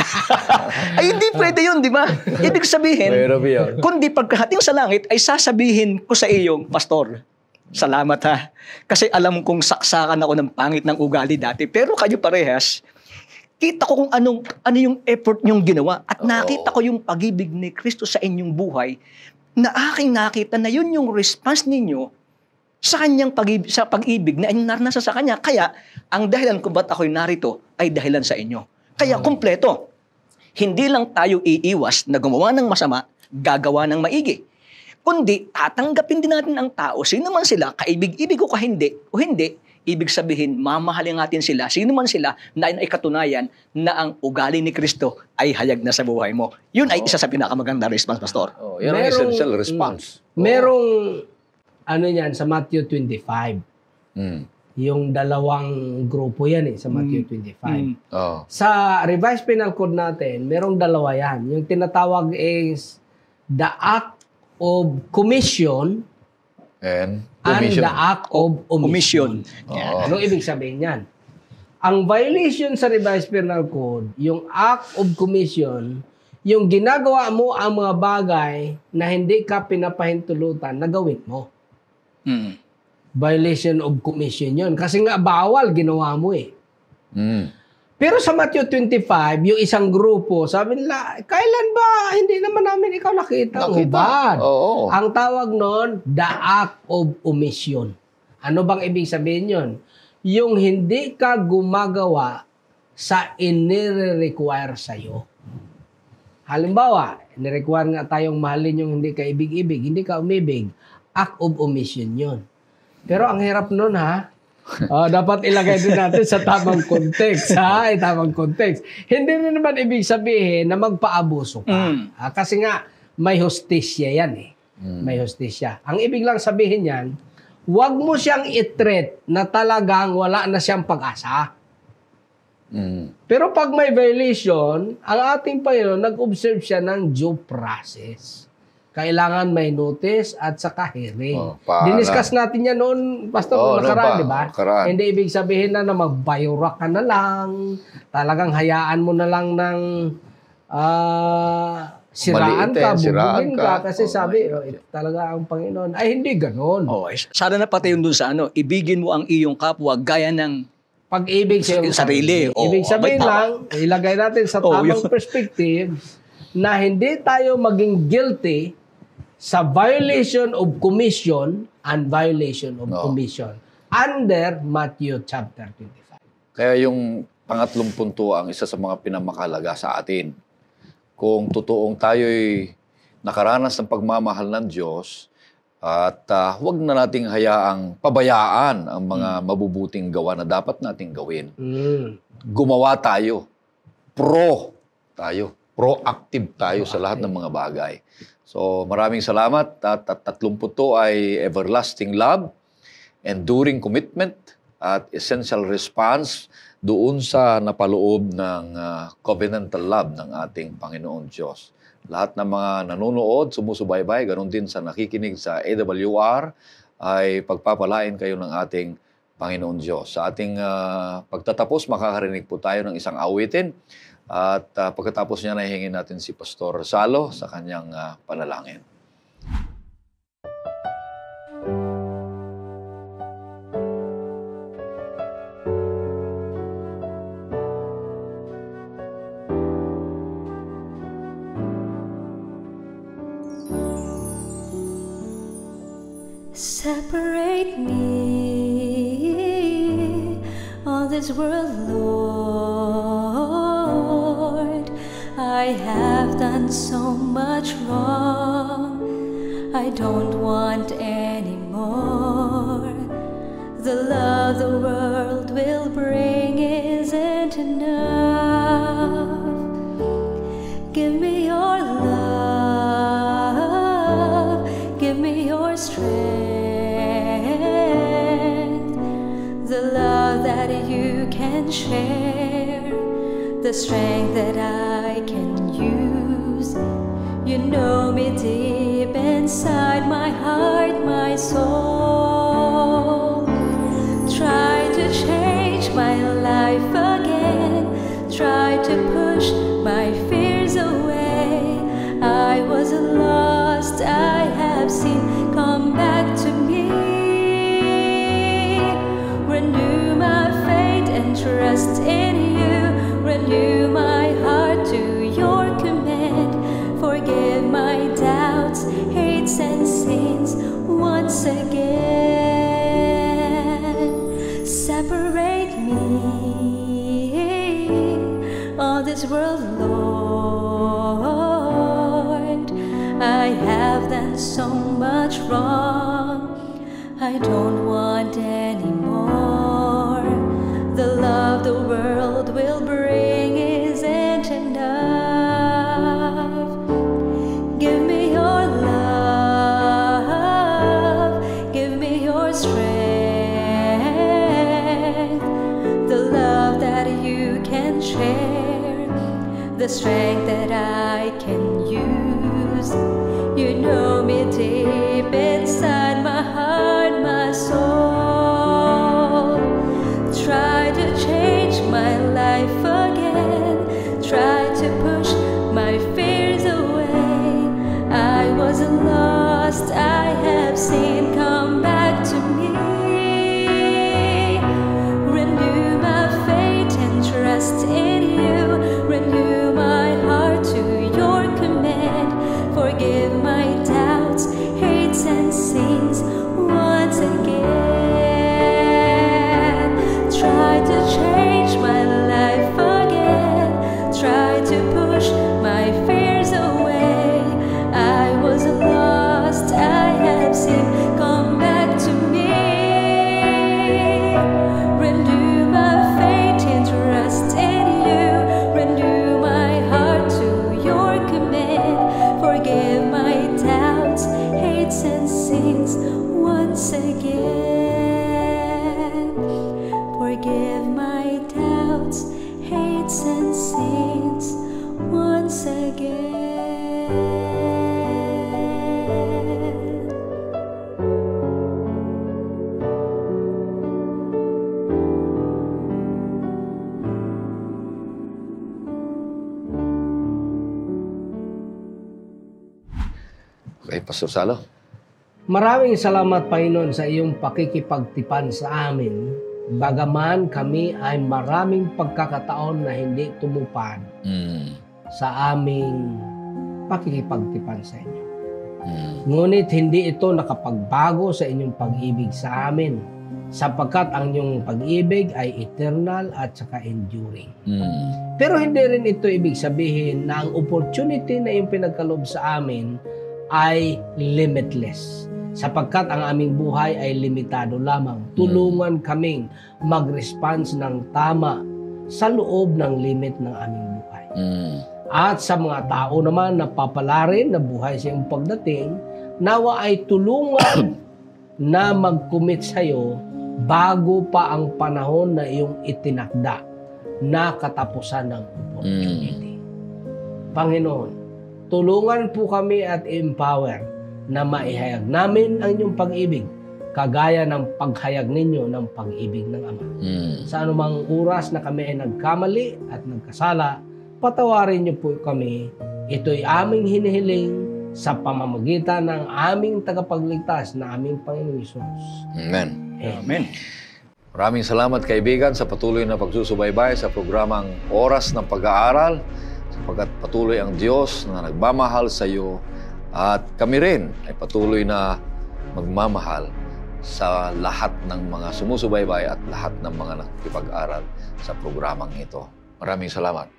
Ay, hindi pwede yun, di ba? Ibig sabihin, kundi pagkahating sa langit, ay sasabihin ko sa iyong, Pastor, salamat kasi alam kong saksakan ako ng pangit ng ugali dati. Pero kayo parehas, kita ko kung ano yung effort niyong ginawa at nakita ko yung pag-ibig ni Kristo sa inyong buhay na aking nakita na yun yung response ninyo sa kanyang pag-ibig na naranasan sa kanya. Kaya, ang dahilan kung ba't ako'y narito ay dahilan sa inyo. Kaya, kumpleto. Hindi lang tayo iiwas na gumawa ng masama, gagawa ng maigi. Kundi, tatanggapin din natin ang tao, sino man sila, kaibig-ibig o hindi, ibig sabihin, mamahalin natin sila, sino man sila, na ay katunayan na ang ugali ni Kristo ay hayag na sa buhay mo. Yun ay isa sa pinakamagandang response, Pastor. Yan ang essential response. ano yan, sa Matthew 25. Mm. Yung dalawang grupo yan sa Matthew 25. Oh. Sa Revised Penal Code natin, merong dalawa yan. Yung tinatawag is the act of commission And and the act of omission. Oo. Anong ibig sabihin yan? Ang violation sa Revised Penal Code, yung act of commission, yung ginagawa mo ang mga bagay na hindi ka pinapahintulutan na gawin mo. Mm. Violation of commission yun. Kasi nga bawal, ginawa mo eh. Mm. Pero sa Matthew 25, yung isang grupo, sabi nila, kailan ba hindi naman namin ikaw nakita? Ubad. Oo. Ang tawag nun, the act of omission. Ano bang ibig sabihin yun? Yung hindi ka gumagawa sa inire-require sa'yo. Halimbawa, nirequire nga tayong mahalin yung hindi ka ibig-ibig, hindi ka umibig. Act of omission yun. Pero ang hirap nun ha. Dapat ilagay din natin sa tamang context. Tamang context. Hindi rin naman ibig sabihin na magpaabuso ka. Kasi nga, may hostisya yan eh. May hostisya. Ang ibig lang sabihin yan, huwag mo siyang i-treat na talagang wala na siyang pag-asa. Pero pag may violation, ang ating Panginoon, nag-observe siya ng due process. Kailangan may notice at saka hearing. Diniscuss natin yan noon, Pastor, nakaraan, di ba? Hindi ibig sabihin na magbayura ka na lang, talagang hayaan mo na lang ng siraan ka, bubugin ka. Kasi sabi, talaga ang Panginoon, ay hindi ganon. Sana na pati yung dun sa ibigin mo ang iyong kapwa gaya ng pag-ibig sa iyong sarili. Ibig sabihin lang, ilagay natin sa tamang perspective na hindi tayo maging guilty sa violation of commission and violation of commission under Matthew chapter 25. Kaya yung pangatlong punto ang isa sa mga pinamahalaga sa atin. Kung totoong tayo'y nakaranas ng pagmamahal ng Diyos at huwag na nating hayaang pabayaan ang mga mabubuting gawa na dapat nating gawin. Gumawa tayo. Proactive tayo sa lahat ng mga bagay. So maraming salamat at tatlong punto ay everlasting love, enduring commitment, at essential response doon sa napaloob ng covenantal love ng ating Panginoon Diyos. Lahat ng mga nanonood, sumusubaybay, ganoon din sa nakikinig sa AWR, ay pagpapalain kayo ng ating Panginoon Diyos. Sa ating pagtatapos, makakarinig po tayo ng isang awitin. At pagkatapos niya, nahihingin natin si Pastor Salo sa kanyang panalangin. Separate me, all this world, Lord. I have done so much wrong. I don't want any more. The love the world will bring isn't enough. Give me your love. Give me your strength. The love that you can share. The strength that I can use. You know me deep inside my heart, my soul. Try to change my life again. Try to push my fears away. I was lost, I have seen. Come back to me. Renew my faith and trust in you. Renew my heart to your command. Forgive my doubts, hates, and sins once again. Separate me, all this world, Lord. I have done so much wrong. I don't want any more. The love the world will bring isn't enough. Give me your love. Give the strength that I can use. You know me deep inside my heart, my soul. Try to change my life again, try to push my fears away. I was lost, I have seen, come back to me. Renew my faith and trust in you, renew my heart to your command. Forgive my doubts, hates and sins once again. Try to change my life again, try to push my fears away. I was lost, I have seen, come back to me. Renew my faith and trust in you, renew my heart to your command. Forgive my doubts, hates and sins once again. Forgive my doubts, hates and sins once again. Okay, Pastor Salo. Maraming salamat, Panginoon, sa iyong pakikipagtipan sa amin. Bagaman kami ay maraming pagkakataon na hindi tumupad sa aming pakikipagtipan sa inyo. Ngunit hindi ito nakapagbago sa inyong pag-ibig sa amin, sapagkat ang inyong pag-ibig ay eternal at saka enduring. Pero hindi rin ito ibig sabihin na ang opportunity na iyong pinagkaloob sa amin ay limitless, sapagkat ang aming buhay ay limitado lamang. Tulungan kaming mag-response ng tama sa loob ng limit ng aming buhay. At sa mga tao naman na papalarin na buhay sa iyong pagdating, nawa ay tulungan na mag-commit sa iyo bago pa ang panahon na iyong itinakda na katapusan ng opportunity. Panginoon, tulungan po kami at empower na maihayag namin ang inyong pag-ibig, kagaya ng paghayag ninyo ng pag-ibig ng Ama. Sa anumang oras na kami ay nagkamali at nagkasala, patawarin niyo po kami. Ito'y aming hinihiling sa pamamagitan ng aming tagapagligtas na aming Panginoong Hesus. Amen. Amen. Maraming salamat, kaibigan, sa patuloy na pagsusubaybay sa programang Oras ng Pag-aaral, sapagkat patuloy ang Diyos na nagmamahal sa iyo at kami rin ay patuloy na magmamahal sa lahat ng mga sumusubaybay at lahat ng mga nakikipag-aral sa programang ito. Maraming salamat.